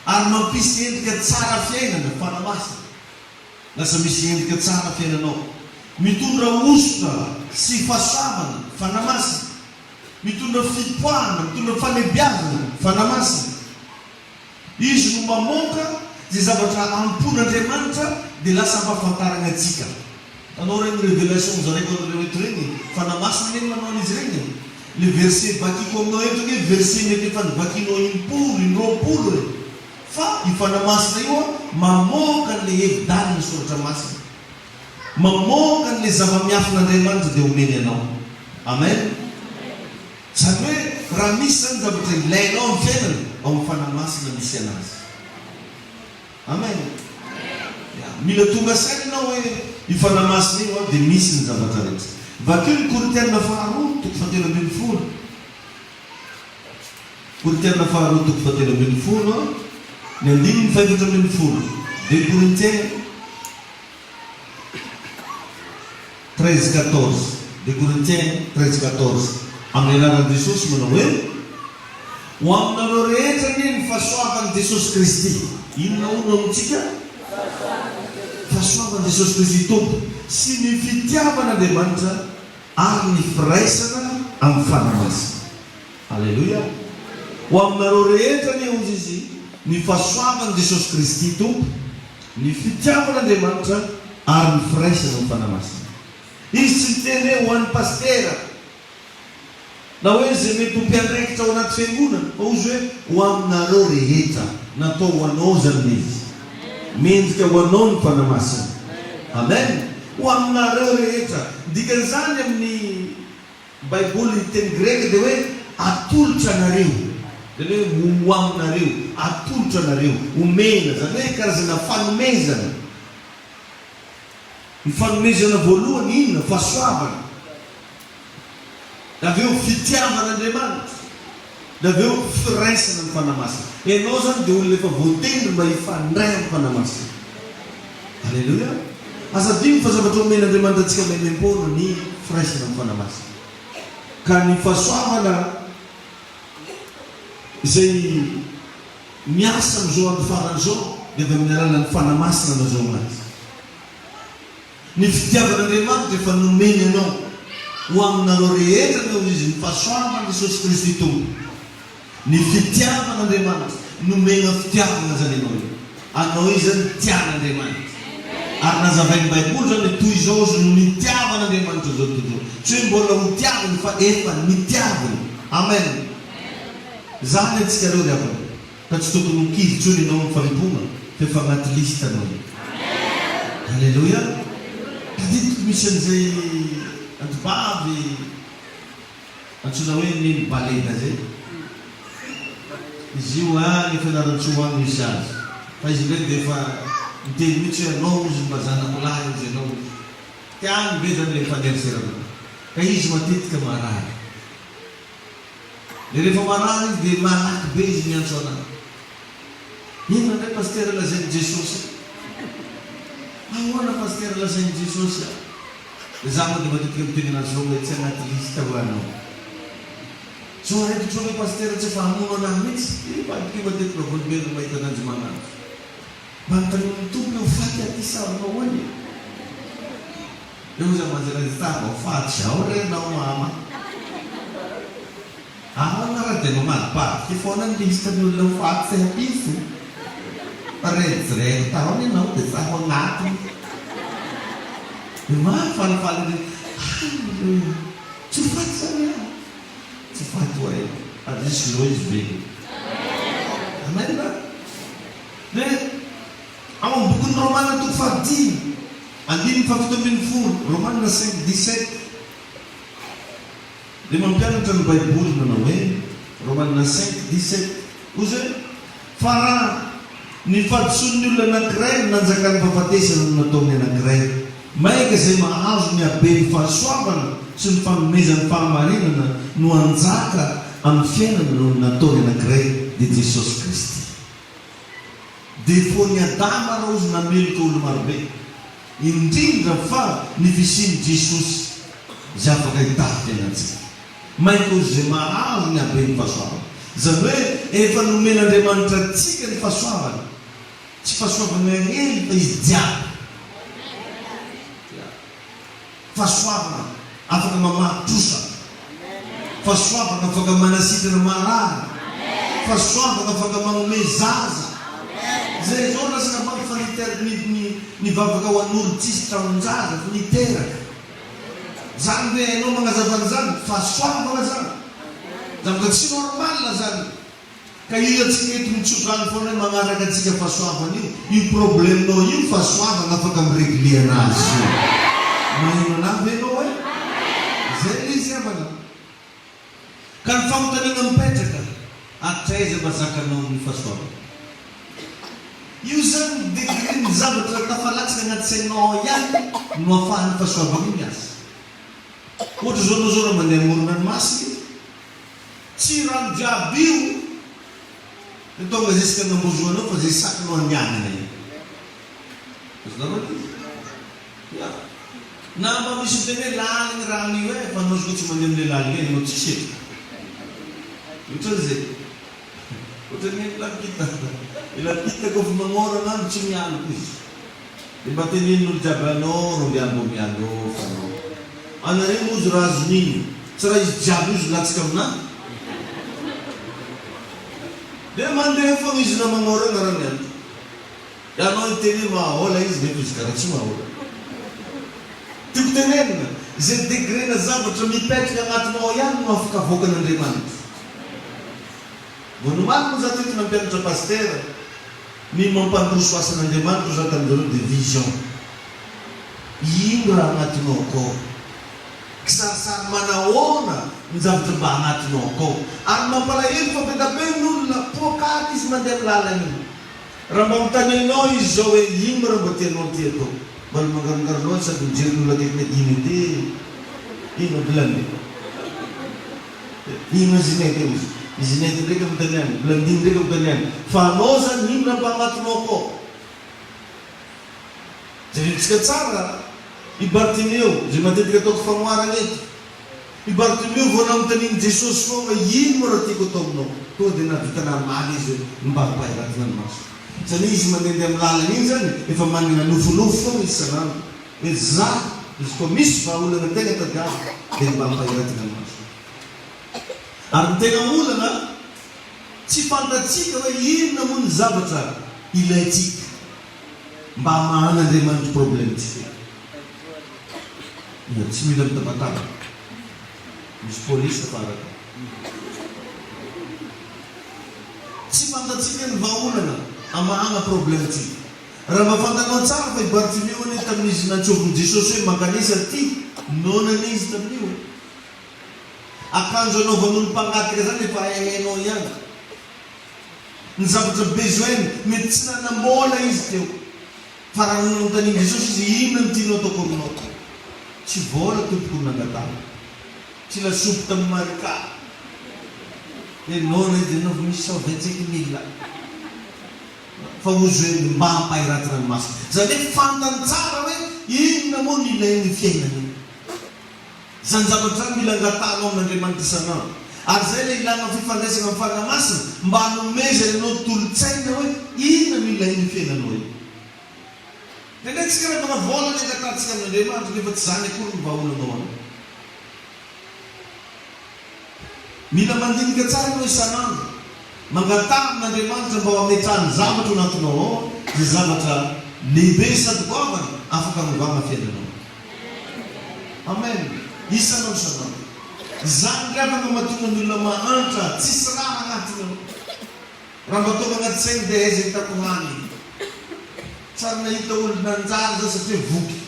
ary mampisy endrika tsara fiainana fanamasina. Lasa misy endrika tsara fiainanao, mitondra osotra sy fahasoavana fanamasina, mitondra fipoahana, mitondra fanebiazana fanamasina. Izy no mamoaka zay zavatra ampon'Andriamanitra dia lasa ampahafantarana antsika. Anao regny révélation zareko regny fanamasina regny manao an'izy regny. Le verset vakiko aminao eto hoe verset mety efa nivakinao impolo, inroapolo. Fa io fanamasina io mamoaka le hevi-dany ny soratra masina, mamoaka le zava-miafin'Andriamanitra dia omeny anao. Amen. Zany hoe raha misy zany zavatra ilainao amin'ny fiainana ao amin'ny fanamasina misy anazy. Amen. Mila tonga saina ianao hoe io fanamasina io dia misy ny zavatra rehetra. Vakeo ny Korintiana faharoa toko fahatelo ambin'ny folo. Korintiana faharoa toko fahatelo ambin'ny folo, ny andininy faefatra ambin'ny folo. De Corinthiens 13:14. De Corinthiens 13:14. Amin'ny anaran'i Jesosy manao hoe ho aminareo rehetra ny fahasoavan'i Jesosy Kristy. Inona ono amintsika? Fahasoavan'i Jesosy Kristy Tompo sy ny fitiavan'Andriamanitra ary ny firaisana amin'ny fanamasina. Alleluia. Ho aminareo rehetra ny ozy izy ny fahasoavan'i Jesosy Kristy Tompo, ny fitiavan'Andriamanitra ary ny firaisana amin'ny fanamasina. Izy tsy miteny hoe ho an'ny pastera na hoe zay mety ho mpiandraikitra ao anaty fiangonana, fa ozy hoe ho aminareo rehetra, natao ho anao zany izy, mendrika ho anao ny fanamasina. Amen. Ho aminareo rehetra, dikan'izany amin'ny Baiboly teny greka dia hoe atolotra anareo, zany hoe ho aminareo, atolotra anareo, omena, zany hoe karazana fanomezana. Ny fanomezana voalohany inona? Fahasoavana. Daveo fitiavan'Andriamanitra, daveo firaisana ny fanamasina. Ianao zany dia olona efa voatendry mba hifandray amin'ny fanamasina. Alleluia. Azadino fa zavatra omen'Andriamanitra antsika maimaimpona ny firaisana amin'ny fanamasina. Ka ny fahasoavana izay miasa amin'izao andro faran'izao dia avy amin'ny alalan'ny fanamasina anao anazy. Ny fitiavan'Andriamanitra efa nomeny ianao ho aminareo rehetra no izy ny fahasoavan'i Jesosy Kristy Tompo. Ny fitiavan'Andriamanitra nomena fitiavana zany ianao io. Anao izy zany tian'Andriamanitra. Ary nazavain'ny Baiboly zany toy izao izy no nitiavan'Andriamanitra zao tontolo. Tsy hoe mbola ho tiavany fa efa nitiavany. Amen. Zany antsika reo riavana. Ka tsy tokony mikizy tsony ianao amin'ny farimpona fa efa agnaty lista anao. Alleluia. Ka ditiko misy an'izay antobavy antsoina hoe ny baleda zay. Izy io any fianaran-tsy ho any misy azy. Fa izy ndraiky dia efa miteny mihitsy hoe anao izy mba zanako lahy izy ianao. Tiany be zany le fanerserana. Ka izy matetika marary. Dia rehefa marary izy dia malaky be izy miantso anazy. Inona ndray pastera lazain'i Jesosy? Ahoana pastera lazain'i Jesosy? Za moa dia matetika miteny anazy zao hoe tsy anaty lista ho anao. So araiky hoe pastera tsy efa hamono anahy mihitsy. Matetika voalohany mahita ananjy manano. Mba notanian'ny tompony ho faty aty savanao hoany. Eo za manjanazy tava ho faty zao re anao mama. Raha dia mamadipaty foana ny lista ny olona ho faty say apisy. Rejerejo taona ianao dia za ho agnatiny. Dia mahafalifaly re. Tsy ho faty zany aho. Tsy faty ho ahy. Ary izy loha izy be. Amen ba? Dia ao amin'ny bokin'ny Romana toko 15 andiny fafito ambin'ny folo Romaina 5:17 dia mampianatra ny baiboly manao hoe Romaina 5:17 ozy hoe fa raha ny fadison'ny olona anankiray nanjaka ny fahafatesana no nataony anankiray maika izay mahazo ny habe ny fahasoavana sy ny fanomezan'ny fahamarinana no anjaka amin'ny fiainana no nataony anankiray dia Jesosy Kristy. Dia fo ny Adama raha ozy nameloka olo marobe indrindra fa ny fisiany Jesosy izay afaka hitafika antsika maika ozy izay mahazo ny habe ny fahasoavana izany hoe efa nomen'Andriamanitra antsika ny fahasoavana tsy fahasoavana hely fa izy jiaby fahasoavana afaka mamatrosa fahasoavana afaka manasitrana marary fahasoavana afaka manome zaza zay zao lasaka mbaky fa nivavaka ho an'olo tsisy tramonjaza fa niteraka zany hoe hainao magnazavana zany fahasoavana zany zany ka tsy normala zany ka io atsika eto mitsodrany foana hoe magnaraka atsika fahasoavana io probleminao io fahasoavana afaka miregle anazy io mahino anazy enao hoe zay izy avana ka ny famotanina mipetraka atraiza mba zakanao ny fahasoavana io zany degré ny zavatra tafalatsika agnaty sainao ihany no ahafahan'ny fahasoavana io miasa ohatra zao anao zao raha mandeha amoronanomasina tsy rano jiaby io ny tonga zesika nambozoanao fa zay sakinao andianana io na mba misy teny hoe laliny rano io e fa anao zoko tsy mandeha am'le laliny eny anao tsy setra ohatran'izay ohatran'ny ilapita kofa magnorana any tsy mialoko izy dia mba tenenin'olo jiaby anao ro miambo mialo fanao anareo mozy raha azon'iny tsy raha izy jiaby izy latsika aminazy dia mandeha foana izy na magnorana raha mialo anao iteny mahaola izy nefa izy karaha tsy mahaola tiako tenenina zay degrena zavatra mipetraka agnatinao ihany no afaka avoakan'Andriamanitra vonomaly moa za teto nampianatra pastera ny mampandroso asan'Andriamanitra za tamin'izareo dia vision ino raha agnatinao akao kisarisary manahoana ny zavatra mba agnatinao akao ary mampalahelo fa bedaben'olona pokaty izy mandeha amin'ny lalana io raha mba mitanenao izy zao hoe ino raha mba tianao ty atao mbaly mangarongaronao sady mijerin'olona akaiky ino ty ino blane ino zinety izy izinety ndraiky mitaniany blandiny ndraiky mitaniany fa anao zany ino raha mba agnatinao akao jeretsika tsara i Bartimeo zay matetika ataoko fanoharana eto i Bartimeo vao namotaniny Jesosy foana ino raha tiako atao aminao to dia navitana maly izy mba mpahiratina ny maso zany izy mandehandeha amin'ny lalana iny zany efa manana nofonofo foana izy sanano hoe za izy koa misy vahaolana tegna tadiava dia mba mpahiratina ny maso ary ny tegna olana tsy fantatsika hoe inona moa ny zavatra ilaitsika mba mahan'Andriamanitra problème tsy fe tsy mila mitabataba misy polisy afaraka tsy fantatsika ny vahaolana amahana problème tsika raha mba fantanao tsara fa i Bartimeo ane tamin'izy nantsoviny Jesosy hoe manganisa ty nonan'izy tamin'io akanjo anaovan'olo mpanatika zany efa hainao ihany ny zavatra besoin mety tsy nanambola izy teo fa raha nanotaniny Jesosy izy inona ny tianao ataoko aminao tsy vola tompoko nangatana tsy lasopy tamin'ny marika hoe nona izy anao misy 25 000 fa ozy hoe mba hampahiratina ny maso zany hoe fantany tsara hoe inona moa ny ilain'ny fiainana iny zany zavatra zany mila angatanao amin'Andriamanitra isanandro ary zay le ilana fifandraisana amin'ny fanamasina mba hanomezana anao tolotsaina hoe inona no ilain'ny fiainanao iny ndraindray tsika raha manavola ny angatantsika amin'Andriamanitra nefa tsy zany akory ny vahaolonao any mila mandinika tsara anao isanandro mangatana amin'Andriamanitra mba hametrahany zavatra anatinao ao zay zavatra lehibe sady goavana afaka anovana fiainanao amen isanao isanandro zany ndray afaka mahatonga ny olona mahantra tsisy raha agnatinao raha mba tonga agnaty sainy dia aiza hitako hany tsary nahita olo nanjary zao satria voky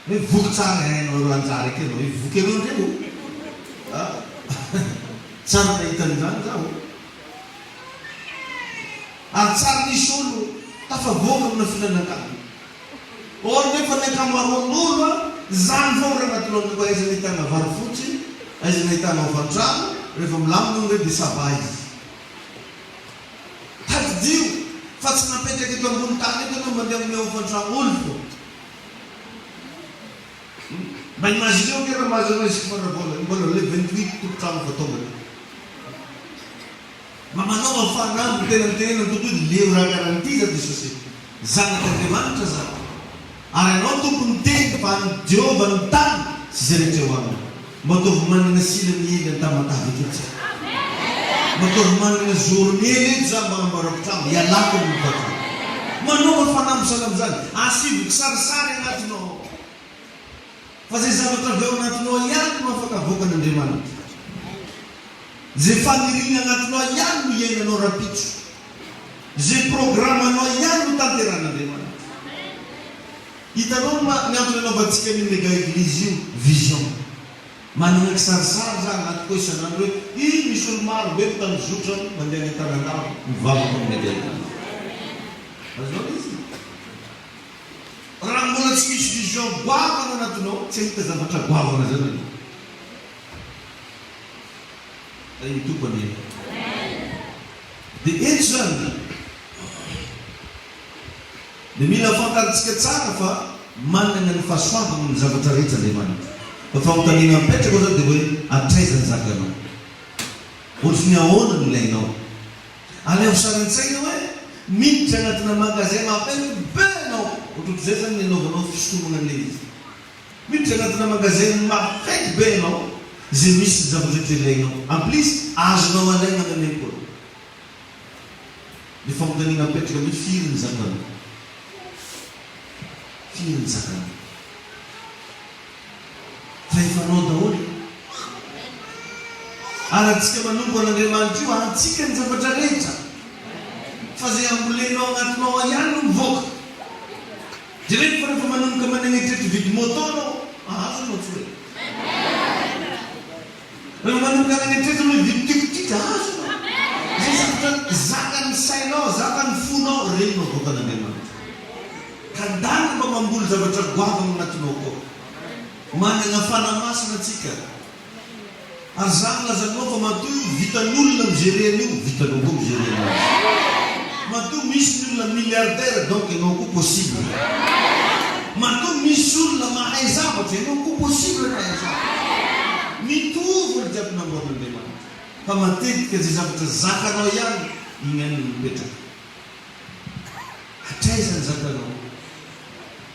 hoe voky tsara hainao ro anjara ke anao hoe voky anao reo tsara nahitan'izany zaho ary tsara nisy olo tafavoaka amina fihinanakany or nefa ny akamaroan'olo zany vao raha anatinao aiza nahitana vary fotsy aiza nahitana ovatrano rehefa milamina hoe dia saba izy tadidio fa tsy napetraka eto ambony tany eto anao mandeha amin'ny ovatrano olo fo mba imagineo ke raha mahazo anao isika mbola le 28 tokotrano fatongany ma manao afanambo tena mitena tontolo leo raha karan'ity za Jesosy zanak'Andriamanitra za ary anao tompony teny fa ny Jehovah ny tany sy zay rehetra eo aminy mataovy manana sila miely an-tamatavy eto mataovy manana zoro miely eto za manambarako trano ialako amin'ny vatana manao afanambo sana amin'izany asivoky sarisary anatinao fa zay zavatra avy ao anatinao ihany no afaka avoakan'Andriamanitra zay fanirina anatinao ihany no iainanao rapitso zay programanao ihany no tanteran'Andriamanitra hitanao miantona anaovantsika ny mega eglizy io vision manana kisarisary za anaty koa isan'andro hoe iny misy olo maro be mitany zotra mandeha ny tanandaro mivavaka amin'ny mega eglizy azonao izy raha mbola tsy misy vision goavana anatinao tsy hita zavatra goavana zany iny tompony dia eto zany dia mila fantaritsika tsara fa manana ny fahasoavana ny zavatra rehetra Andriamanitra fa fanontaniana mipetraka zao dia hoe atraizany zakanao ohatrany ahoana no ilainao aleo saran-tsaina hoe miditra anatina magasin mampeno be anao ohatrotry zay zany nanaovanao fisotomana an'le izy miditra anatina magasin mafaiky be anao zay misy ny zavarehetra ilainao en plus azonao alaina ameny koa dia fanontaniana mipetraka hoe firy ny zakanao firy ny zakanao fa efanao daholo ary antsika manombo an'Andriamanitra io antsika ny zavatra rehetra fa zay ambolenao anatinao ihany no mivoaka direny fa rehefa manomboka managnetrety vidy moto anao azonao tsy hoe rehefa manomboka anagnetrety hoe vidy tikotika azonao zay zavatra zaka ny sainao zaka ny fonao reny no avoaka an'Andriamanitra ka ndany mba mamboly zavatra goavana anatinao koa manana fanamasina atsika ary zany lazanao fa matoa vitan'olona migerena io vitanao koa migerena matoa misy ny olona milliardaire donc ianao koa possible matoa misy olona mahay zavatra ianao koa possible mahay zavatra mitovy olo jiaby namboan'Andriamanitra fa matetika zay zavatra zakanao ihany igny any mipetraka atraizany zakanao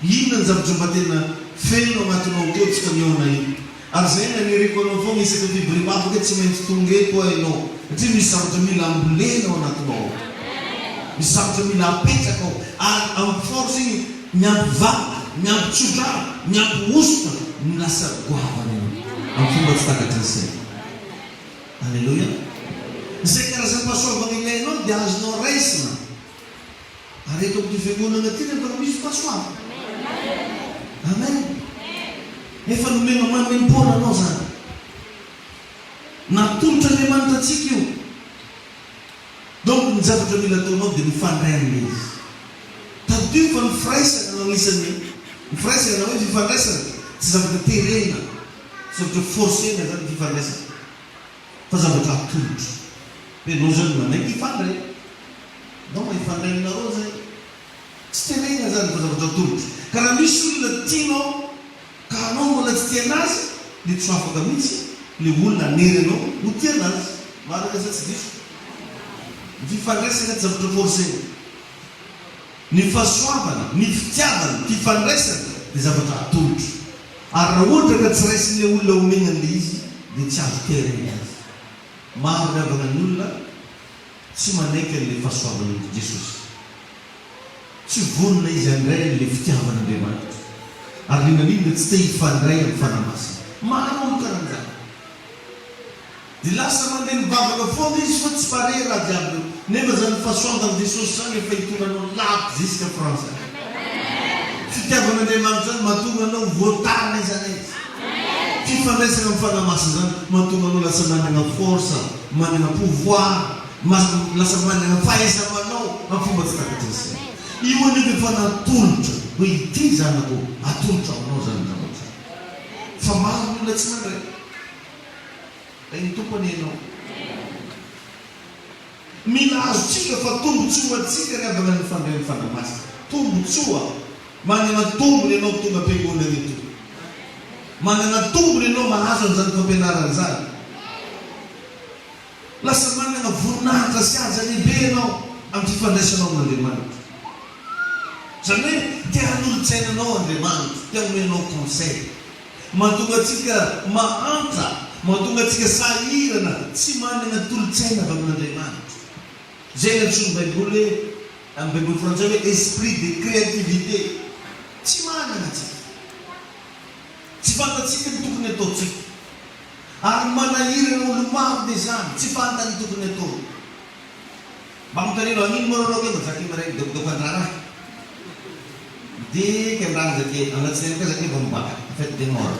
inona ny zavatra mba tena feno anatinao keo tsika miona io ary zay nanireko anao foana isaka fibribavaka tsy maintsy tonga eto ianao satria misy zavatra mila ambolenao anatinao misy zavatra mila apetraka ao ary amin'ny force igny miampivavaka miampitsotra miampiositra milasa goavana io amin'ny fomba tsy takatra ny saina alleloia zay karazany pasoavana ilainao dia azonao raisina ary eto amin'ny fiangonana ty rehefa misy pasoavana amen efa nomena mamem-pona anao zany natolotra Andriamanitra atsika io donc ny zavatra mila ataonao dia mifandray am'le izy tadio fa mifiraisana no anisany mifiraisana hoe fifandraisana tsy zavatra terena zavatra forcena zany fifandraisana fa zavatra atolotra hoe anao zany manaiky hifandray nao mahifandray-nareo zay tsy terena zany fa zavatra atolotra ka raha misy olona tianao ka anao mbola tsy tianazy dia tsy afaka mihitsy le olona anery anao ho tianazy maraka za tsy diso ny fifandraisana tsy zavatra forcena ny fahasoavana ny fitiavana fifandraisana dia zavatra atolotra ary raha ohatra ka tsy raisin'le olona omenan'le izy dia tsy azo terena azy maro riavana ny olona tsy manaiky an'le fahasoavana ny Jesosy tsy vonona izy andray an'le fitiavan'Andriamanitra ary linan'inona tsy te hifandray amin'ny fanamasina maro olo karan'izany dia lasa mandeha mivavaka foana izy fa tsy pare raha jiaby nefa zany fahasoavan'i Jesosy zany efa hitonanao lapy jusqu'à France fitiavan'Andriamanitra zany mahatonga anao voatana izany izy. Fifandraisana amin'ny fanamasina zany mahatonga anao lasa manana force, manana pouvoir, lasa manana fahaiza-manao amin'ny fomba tsy takatrisy. Io anefa efa natolotra hoe ity zanako atolotra aminao zany zavatra. Fa maro olona tsy mandray. Ny tompony ianao. Mila azotsika fa tombotsoa atsika ny avana ny fandray ny fanamasina. Tombotsoa. Manana tombony ianao tonga am-piangonana eto. Manana tombony ianao mahazo an'izany fampianarana zany. Lasa manana voninahitra sy haja lehibe ianao amin'ny fifandraisanao amin'Andriamanitra. Zany hoe tia hanolontsainanao Andriamanitra, tia omenao conseil. Mahatonga atsika mahantra, mahatonga atsika sahirana, tsy manana tolotsaina avy amin'Andriamanitra. Zay ny antsoin'ny Baiboly amin'ny Baiboly frantsay hoe esprit de créativité. Tsy manana atsika. Tsy fantatsika ny tokony ataotsika. Ary manahirana olo maro dia zany, tsy fantany tokony atao. Mba mitanino an'ino moranao ke mazaka maraiky dokotokon-drara. Dika amin'rano zake, anatin'ny ka zake mba mibaka, fête de mort.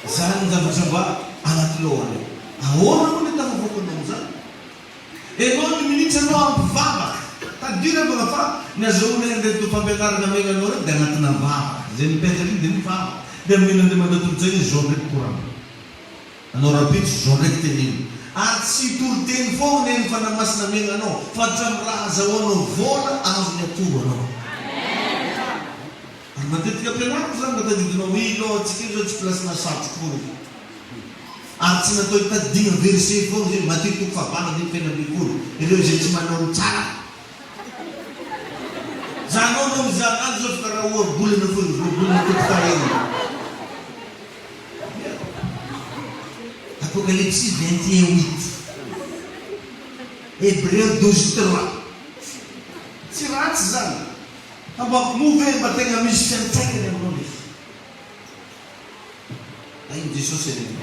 Zany ny zavatra mba anaty lohany. Ahoana moa ny tafavoakanao zany? Enao ny minitra anao ampivavaka. Tadira mga fa nazahoana an'reto fampianarana menanao reo dia anatina vavaka. Zay mipetraka iny dia mivavaka. Dia menan'Andriamanitra mandatolotsay ny zao ndraiky korana. Anao rapitry zao ndraiky teneny. Ary tsy toriteny foana ny fanamasina menanao, fa hatramin'ny raha azahoanao vola azony atoro anao. Ary matetika ampianariko zany matadidinao ilo atsika io zao tsy plasina satrokoro. Ary tsy natao hitadidigna verse foana zay matetika fabana ny tena ambikolo. Ireo zay tsy manao tsara. Zanao no mizana azy zao fikaraha oabolana foana, oabolana tokotahena. Apocalypse 21:8. Hébreux 12:3. Tsy ratsy zany. Amba move mba tegna misy fiantraikany aminao izy. Ai Jesosy eny.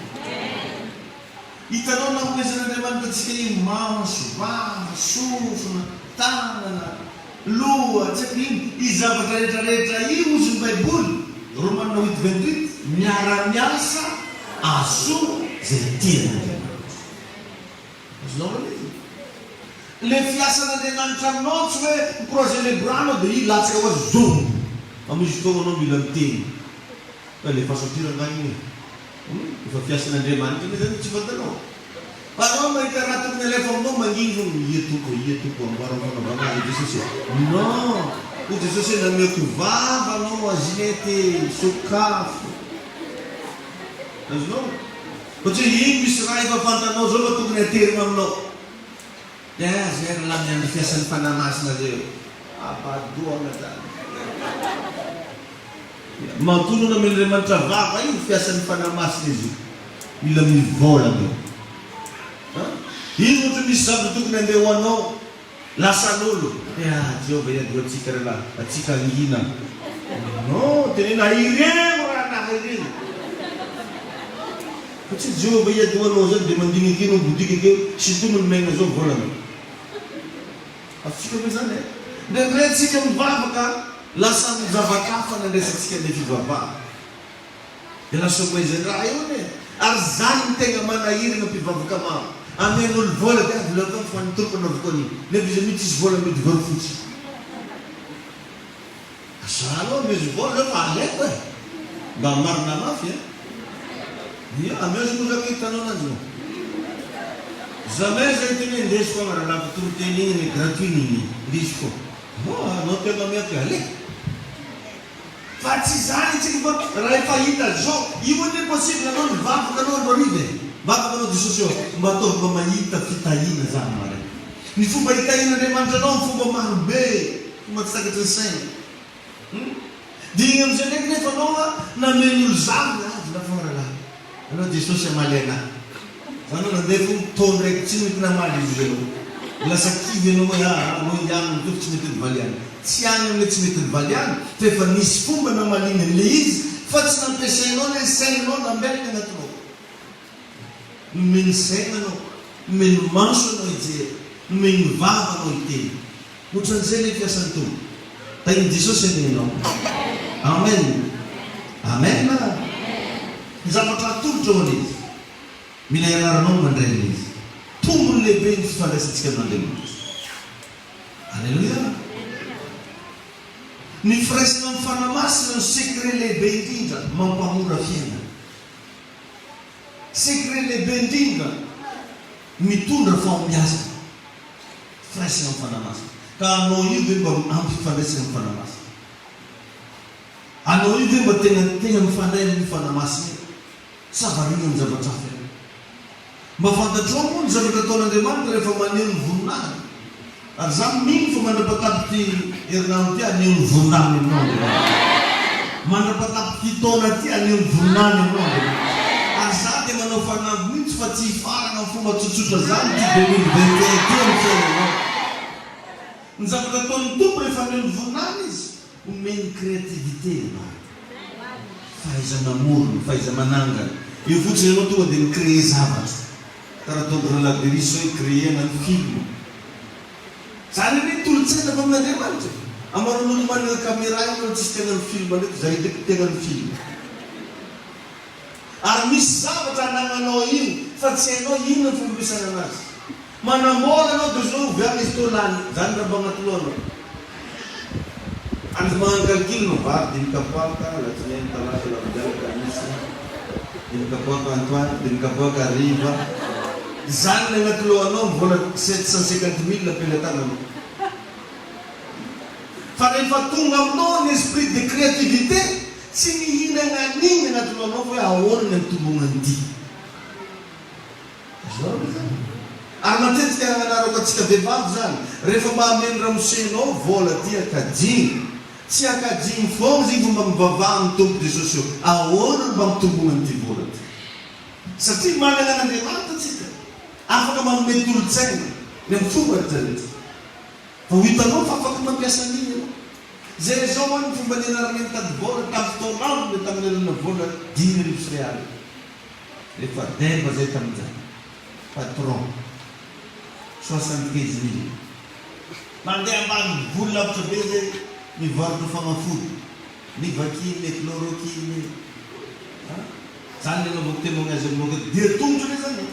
Hitanao na omezan'Andriamanitra atsika io maso, vava, sofina, tanana, loha, tsy haiko ino, i zavatra rehetrarehetra io ozy ny Baiboly. Romanina 8:28 miara-miasa aso zay tian'Andriamanitra. Azonao rany izy. Le fiasan'Andriamanitra aminao tsy hoe projet le brano dia i latsaka ho azy zomo. Amisy fotoana anao mila miteny. Fa le fahasotirana iny. Efa fiasan'Andriamanitra iny zany tsy fantanao. Fa anao mahita raha tokony alefa aminao mangino ietoko amboarana fanavana Jesosy. Non! Hoy Jesosy nameko vava anao azinety sokafo. Azonao? Satria iny misy raha efa fantanao zao fa tokony aterina aminao. Zay raha amin'ny fiasan'ny fanamasina zay. Abadoana zany. Mantonona amin'Andriamanitra vava io fiasan'ny fanamasina izy. Mila mivolana. Ino ohatra misy zavatra tokony andeha ho anao lasan'olo. Jehovah iady atsika raha atsika angina. Non, tenena ireo raha nahireo. Satria Jehovah iady ho anao zany dia mandiniky ino bodika keo sy tomony maigna zao volana. Afitsika moa zany e. Ndraindray atsika mivavaka lasa mizavakafa nandraisantsika ilay fivavahana. Dia lasa moezany raha io ne. Ary zany ny tegna manahirana mpivavaka maro. Amen'olo vola dia volaka fa ny tompona vokoany. Nefa izy mihitsy isy vola mety valo fotsy. Asalo misy vola fa aleko e. Mba marina mafy e. Ia, ameso moa zaka hitanao anazy mo. Jamais zay teny indesiko raha lafo toroteny igny gratuit igny indesiko. Anao tegna mety aleko. Fa tsy zany tsika fa raha efa hita zao, io ane possible anao mivavaka anao no arive. Vavaka anao Jesosy eo, mba atao mba mahita fitahina zany mare. Ny fomba hitahin'Andriamanitra anao, ny fomba marobe, fomba tsy takatry ny saina. Dia igny am'izay ndraiky nefa anao namen'olo zavona azy lafa raha. Anao Jesosy amaly anahy. Anao nandeha fo taona raiky tsy mety namaly izy zay anao. Lasa kivy anao hoe anao ihany mitovy tsy mety nivaly any. Tsy any amin'ilay tsy mety nivaly any, fa efa nisy fomba namaliny an'ilay izy, fa tsy nampiasainao ilay sainanao nambelaka anatinao. Nomeny saina anao, nomeny maso anao hijery, nomeny vava anao hiteny. Ohatran'izay ilay fiasan'ny tompo. Tain'i Jesosy anianao. Amen. Amen. Zavatra atolotra ho an'izy. Mila ianaranao mandray izy. Tombony lehibe ny fifandraisantsika amin'Andriamanitra. Alleluia. Ny firaisana amin'ny fanamasina ny secret lehibe indrindra mampamora fiainana. Secret lehibe indrindra mitondra fahombiazana. Firaisana amin'ny fanamasina. Ka anao io dia mba ampy fifandraisana amin'ny fanamasina. Anao io dia mba tena mifandray amin'ny fanamasina. Savarina ny zavatra hafa. Mba fantatrao moa ny zavatra ataon'Andriamanitra rehefa maneho ny voninahiny. Ary zaho mino fa mandrapatapy ty herinandro ty aneho ny voninahiny aminao. Mandrapatapy ty taona ty aneho ny voninahiny aminao. Ary zaho dia manao fanampy mihitsy fa tsy hifarana amin'ny fomba tsotsotra zany ty 2021 ty amin'ny fiainanao. Ny zavatra ataon'ny tompo rehefa aneho ny voninahiny izy omeny créativité ianao. Fahaiza-mamorona, fahaiza-manangana. Io fotsiny ianao tonga dia micréer zavatra. Karaha ataon'ny Laderis hoe créer ny film. Zany hoe tolotsaina avy amin'Andriamanitra. Amaran'olo manana caméra io no tsisy tena ny film ndraiky zay ndraiky tena ny film. Ary misy zavatra anagnanao io fa tsy hainao inona ny fampiasana anazy. Manambola anao dia zao ovy any izy tao lany. Zany raha mba agnaty lohanao. Ary magnano calcul no vary dimikapoaka, latsinainy talata lavidialaka misy. Dimikapoaka Antoine, dimikapoaka Riva. Zany ny agnaty lohanao vola 750 000 ampelantananao. Fa rehefa tonga aminao ny esprit de créativité, tsy mihinana an'igny agnaty lohanao hoe ahoana ny tombonan'ity. Ary matetika agnanarako atsika vehivavy zany, rehefa mba hameny ramosenao vola ty akajiny. Tsy akajiny foana izy mba mivavaha amin'ny tompo Jesosy io. Ahoana mba mitombonan'ity vola ty? Satria manana n'Andriamanitra atsika. Afaka manome tolotsaina ny amin'ny fomba rehetrarehetra. Fa ho hitanao fa afaka mampiasa an'igny ianao. Zay zao any fomba nianarana mitady vola tamin'ny fotoanandro dia tamin'ny alana vola 10,000 real. Rehefa demba zay tamin'izay. Patron 75 000. Mandeha ambany vola lavitra be zay mivarotra fagnafody. Ny vakiny, chloroquine. Zany ny anaovako témoignage aminao dia tongotra ilay zany.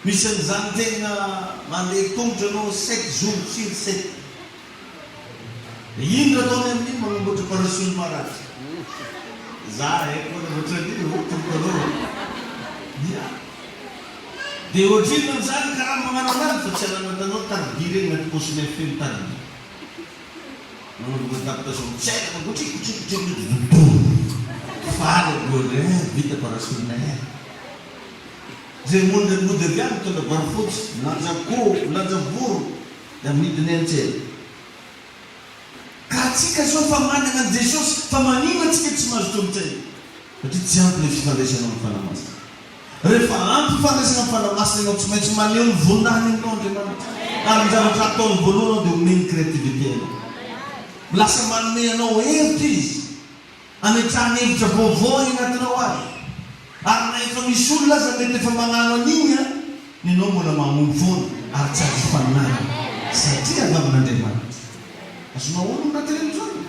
Misy an'izany tegna mandeha tongotra anao 7 jours sur 7. Ino raha ataony amin'iny manamboatra parasolo maratra. Za haiko manamboatra an'iny tongotra dia ohatrino amin'izany karaha magnano anazy fa tsy ananatanao tardi regny anaty posiny feno tardi. Manamboatra adaptation tsaina mangotrikotrikotrikotriko. Faly gole vita parasolonay. Zay mody avy any mitondra vary fotsy, milanja akoho, milanja voro, dia midiny an-tsena. Ka atsika zao fa manana an' Jesosy, fa manino atsika tsy mahazo tolotraina. Satria tsy ampy ilay fifandraisana amin'ny fanamasina. Rehefa ampy fifandraisana amin'ny fanamasina ianao tsy maintsy maneho ny voninahiny aminao Andriamanitra. Ary ny zavatra ataony voalohany dia omeny créativité ianao. Lasa manome anao hevitra izy. Ametrahany hevitra vaovao agnatinao azy. Ary na efa misy olona aza mety efa magnano an'igny ny anao mbola mamono foana ary tsy azo fananana satria avy amin'Andriamanitra. Azonao olo anatin'iny zany.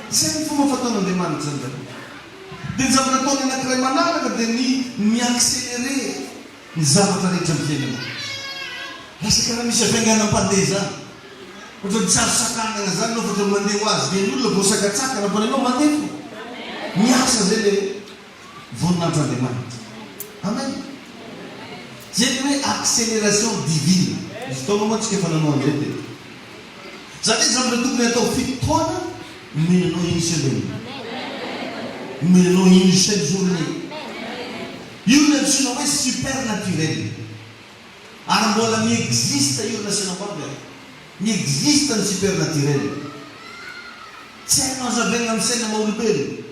Zay ny fomba fataon'Andriamanitra zany. Dia ny zavatra ataony anankiray manaraka dia ny miaccéléré ny zavatra rehetra amin'ny fiainana. Lasa karaha misy hafainganam-pandeha zany. Ohatra ny tsy azo sakangana zany anao ohatra mandeha ho azy dia ny olona vao sakatsakana fa anao mandeha fo. Miasa zay le voninahitran'Andriamanitra. Amen. Zay ny hoe accélération divine. Izy taonao moa tsika efa nanao an'izay dia. Zany hoe zavatra tokony atao fitoana menanao une semaine. Menanao une seule journée. Io ny antsoina hoe supernaturel. Ary mbola miexista io nasinam-bavy. Miexista ny supernaturel. Tsy hainao azavaina amin'ny saina maha-olombelona.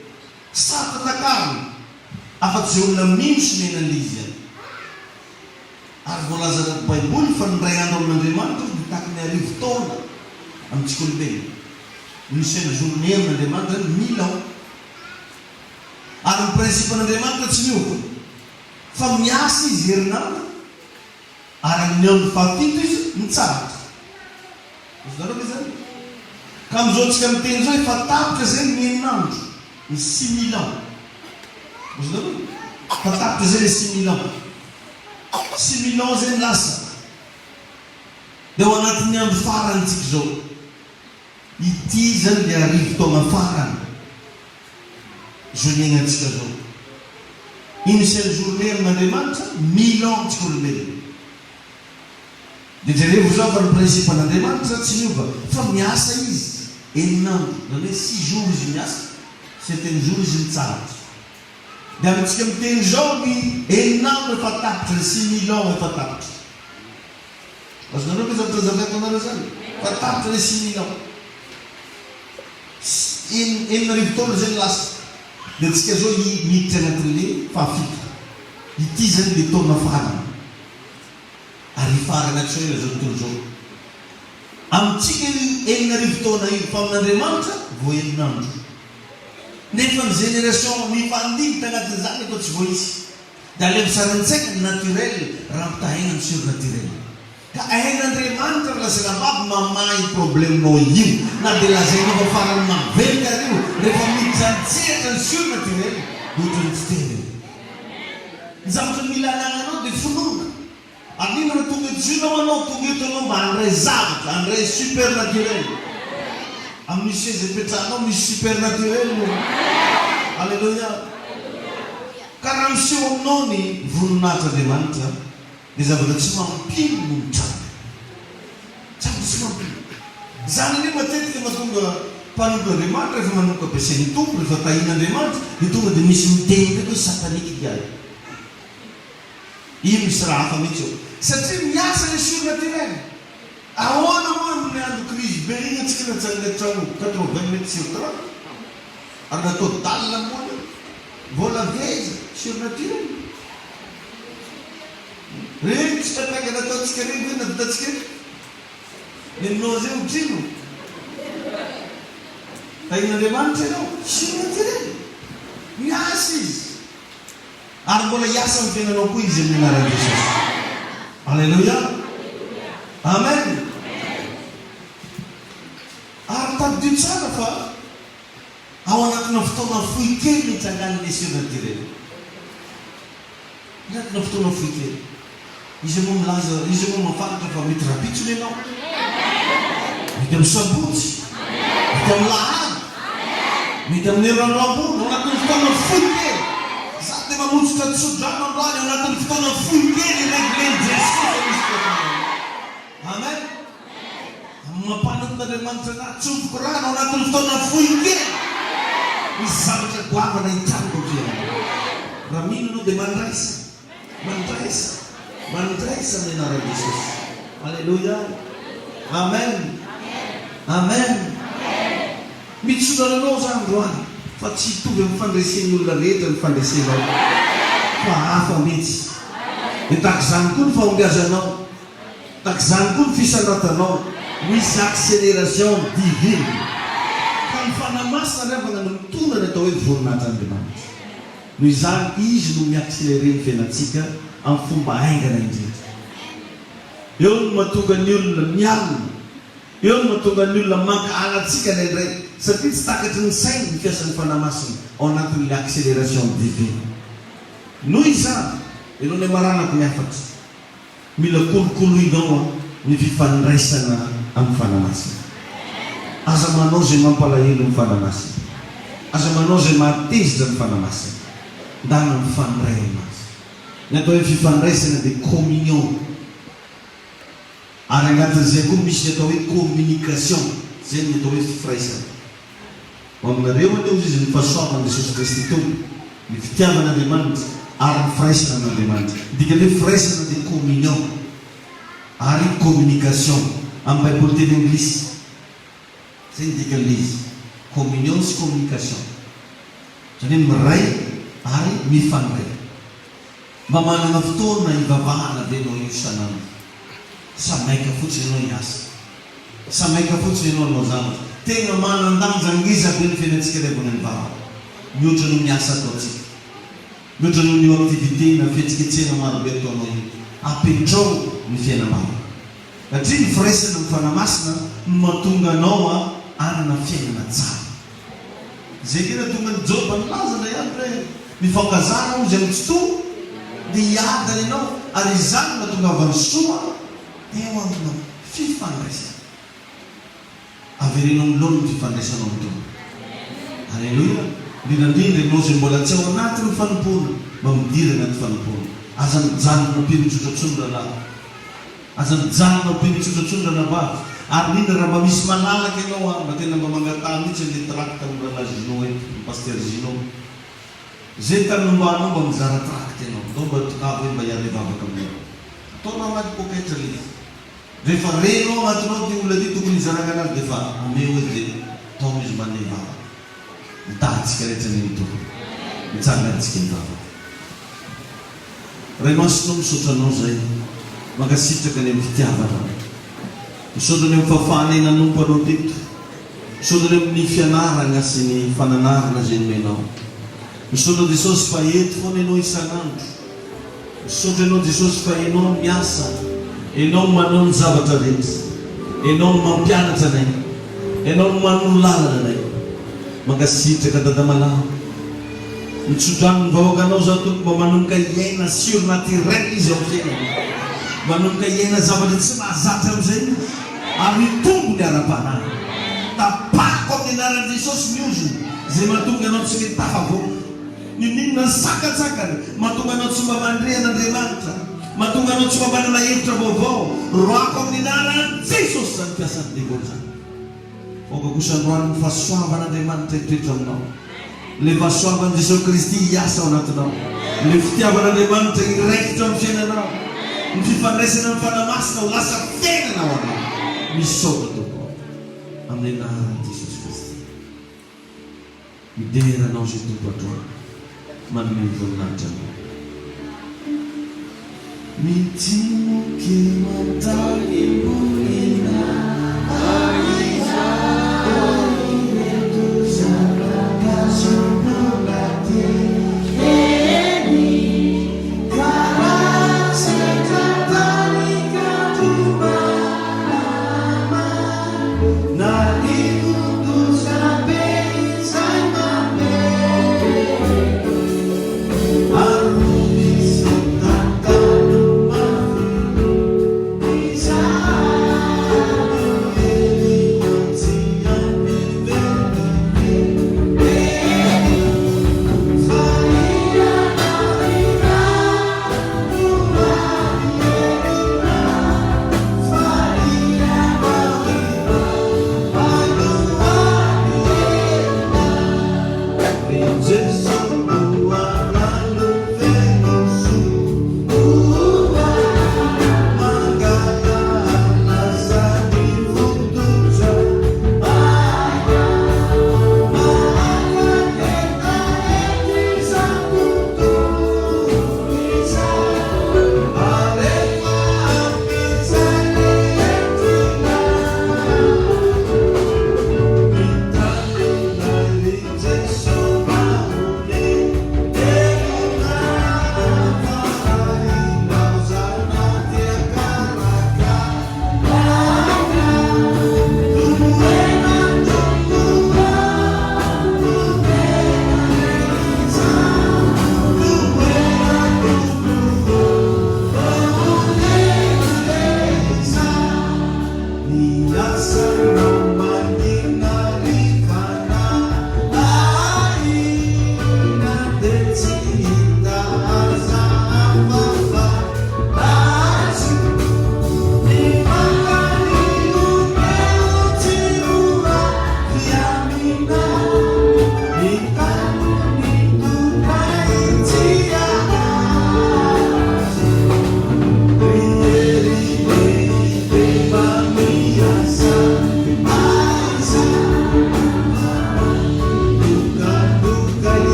Sarota takariny. Afa-tsy olona mino sy menan'izy any. Ary voalaza anaty Baiboly fa ny ray andro amin'Andriamanitra mitaky ny 1000 taona amintsika olombelona. Misy ny journée amin'Andriamanitra 1000 ans. Ary ny principen'Andriamanitra tsy miova. Fa miasa izy herinandro. Ary amin'ny andro fahatito izy mitsaratra. Izy nareo zany. ka amin'izao tsika miteny zao efa tapitra zay ny herinandro ny 6000 ans fa tapitra zay le 6000 ans 6000 ans zay lasa dia ho anatin'ny andro farantsika zao ity zany le arivo taona farany zao niainantsika zao une seule journée amin'Andriamanitra 1000 ans tsika olombelona dia jereo zao fa ny principe an'Andriamanitra tsy miova fa miasa izy herinandro zany hoe 6 jours izy miasa 7 jours izy mitsaratra dia amintsika miteny zao ny herinandro efa tapitra 6000 ans efa tapitra azonareo ke zavatra zavatanareo zany fa tapitra le 6000 ans enina taona zay lasa dia tsika zao miditra anatin'le fahafito ity zany le taona farany ary farany atsoela zao tontolo zao amintsika enina taona io fa amin'Andriamanitra vo herinandro nefa ny génération mifandigita anatin'izany efa tsy voaisy dia alevo sarantsika ny naturel raha mpitahaina ny surnaturel ka ain'Andriamanitra lasa nababy mamahy problèmenao io na dia lazainao fa farany mavelika io rehefa mijantsehatra ny surnaturel ohatrany tsy teny ny zavatra mila anananao dia finoana ary ino raha tonga etonao anao tonga eto anao mba handray zavatra handray supernaturel amin'ny seza petranao misy supernaturel alleluia ka raha miseho aminao ny voninahitran'Andriamanitra dia zavatra tsy mampino no mitrano zavatra tsy mampino zany ane matetika mahatonga mpanompon'Andriamanitra rehefa manoka ampiasain'ny tompo rehefa tahin'Andriamanitra dia tonga dia misy miteny ndraiky hoe satanika iay io misy raha hafa mihitsy eo satria miasa le surnaturel ahoana moa amin'ny andro crise be igny atsika natsangatrano 80 mètres sur 30 ary natao dalina moana vola viaiza surnaturel reny tsy tataka nataotsika reny hoe navitatsika nenao zay otrino tahin'Andriamanitra ianao surnaturel miasa izy ary mbola hiasa amin'ny fiainanao koa izy amin'ny anaran'i Jesosy alleluia amen ary tadio tsara fa ao anatina fotoana fohy kely nitsangan'le surnaturel anatina fotoana fohy kely izy moa milaza izy moa mafantatra fa mety rapitsony ianao mety amin'ny sabotsy mety amin'ny lahady mety amin'ny heran'rambony ao anatin'ny fotoana fohy kely za dia mamonjitra tsodrano androany ao anatin'ny fotoana fohy kely reglen Jesosy misy fotoana amen mampanontan'Andriamanitra na tsovoko rano ao anatin'ny fotoana fohy kely misy zavatra goavana hitaniko fiana raha mino anao dia mandraisa mandraisa amin'ny anaran'i Jesosy alleluia amen amen mitsorananao za androany fa tsy hitovy amin'ny fandraisen'ny olona rehetra ny fandraisenao fa hafa mihitsy dia takizany koa ny fahombiazanao takizany koa ny fisanatanao misy accélération divine fa ny fanamasina revana no mitondrany atao hoe voninahitran'Andriamanitra noho izany izy no miaccéléré ny fiainantsika amin'ny fomba aingana indrindra eo no mahatonga ny olona mialina eo no mahatonga ny olona mankalantsika indraindray satria tsy takatry ny sainy ny fiasan'ny fanamasina ao anatin'le accélération divine noho izany ianao ny maranako miafatra mila kolokoloinao ny fifandraisana amin'ny fanamasina aza manao zay mampalahelo ny fanamasina aza manao zay mahatezitra ny fanamasina ndana mifandray anazy ny atao hoe fifandraisana dia communion ary anatin'izay koa misy ny atao hoe communication zay ny atao hoe fifiraisana aminareo aneo izy ny fahasoavana Jesosy Kristy tony ny fitiavan'Andriamanitra ary ny firaisana an'Andriamanitra dikany hoe firaisana dia communion ary communication amin'ny Bible teny anglisy zay ny dikan'izy communion sy communication zany hoe miray ary mifandray mba manana fotoana ivavahana be anao io sanandro samaika fotsiny ianao hiasa samaika fotsiny ianao anao zavatra tena manandanja ngiza be ny fiainantsika levana ny vava mihoatra noho miasa ataotsika mihoatra noho nio activité na fietsiketsena marobe ataonao io apetrao ny fiainam-bava satria ny firaisana ny fanamasina no mahatonga anao arana fiainana tsara zay kena tonga ny joba nilazana ihany hoe mifankazana o zay mitsitoa dia hiadana ianao ary izany mahatonga avany soa eo aminao fifandraisana averenao milona ny fifandraisanao mitona alleloia indrindrandrindra ianao zay mbola tsy ao anatiny fanompona mba midiry anaty fanompona aza mijanona mpimitsotratsondrana aza mijanona mpimitsotratsondrana vavy ary indrindra raha mba misy malalaka ianao mba tena mba mangatah mihitsy le tracte amrana zinao hoe paster zinao zay tany nombanao mba mizara tracte ianao ndao mba tokavo hoe mba hiare vavaka aminao ataonao anaty poketra le izy rehefa renao anatinao ty olona ty tokony hizaraka anazy dia fa ameo hoe dia taona izy manay vavaka mitahatsika rehetra ny mitoko mitsangantsika ny vavaka ray masonao misotranao zay mankasitraka ny amin'ny fitiavana misaotrany amin'ny fafana nanompo anao teto misaotrany amin'ny fianarana sy ny fananarana zay nomenao misaotra Jesosy fa eto foana ianao isan'andro misaotra ianao Jesosy fa ianao miasa ianao manao ny zavatra rehetra ianao no mampianatra anay ianao no manolo lalana anay mankasitraka dadamalama mitsodrano ny vahoakanao zao toko mba manomboka iaina surnaturel izy ao fiainana manomboka iaina zavatra tsy mahazatra am'izay ary mitombo ny ara-panahy tapako amin'ny anaran'i Jesosy miozona zay mahatonga anao tsy mety tafavoaka ninona ny sakatsakany mahatonga anao tsy mba mandrehan'Andriamanitra mahatonga anao tsy mba manana hevitra vaovao roako amin'ny anaran'i Jesosy zany mpiasan'ny devoly zany oka kosandroany ny fahasoavan'Andriamanitra hitoetra aminao le fahasoavan'i Jesosy Kristy hiasa ao anatinao le fitiavan'Andriamanitra iraikitra amin'ny fiainanao ny fifandraisana amin'ny fanamasina ho lasa fiainanao anao misaotra tompo amin'ny anaran'i Jesosy Kristy mideranao zay tompo atroany manome voninahitra anao mitimoky mantany monina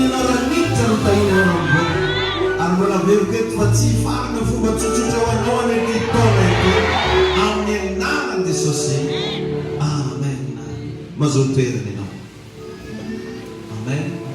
ianao raha miditra no tahinao rambo ary mbola veroketo fa tsy farina fomba tsotsotra ho anao anety taona ity amin'ny anaran Jesosy. Amen. Mazoto toerana ianao. Amen.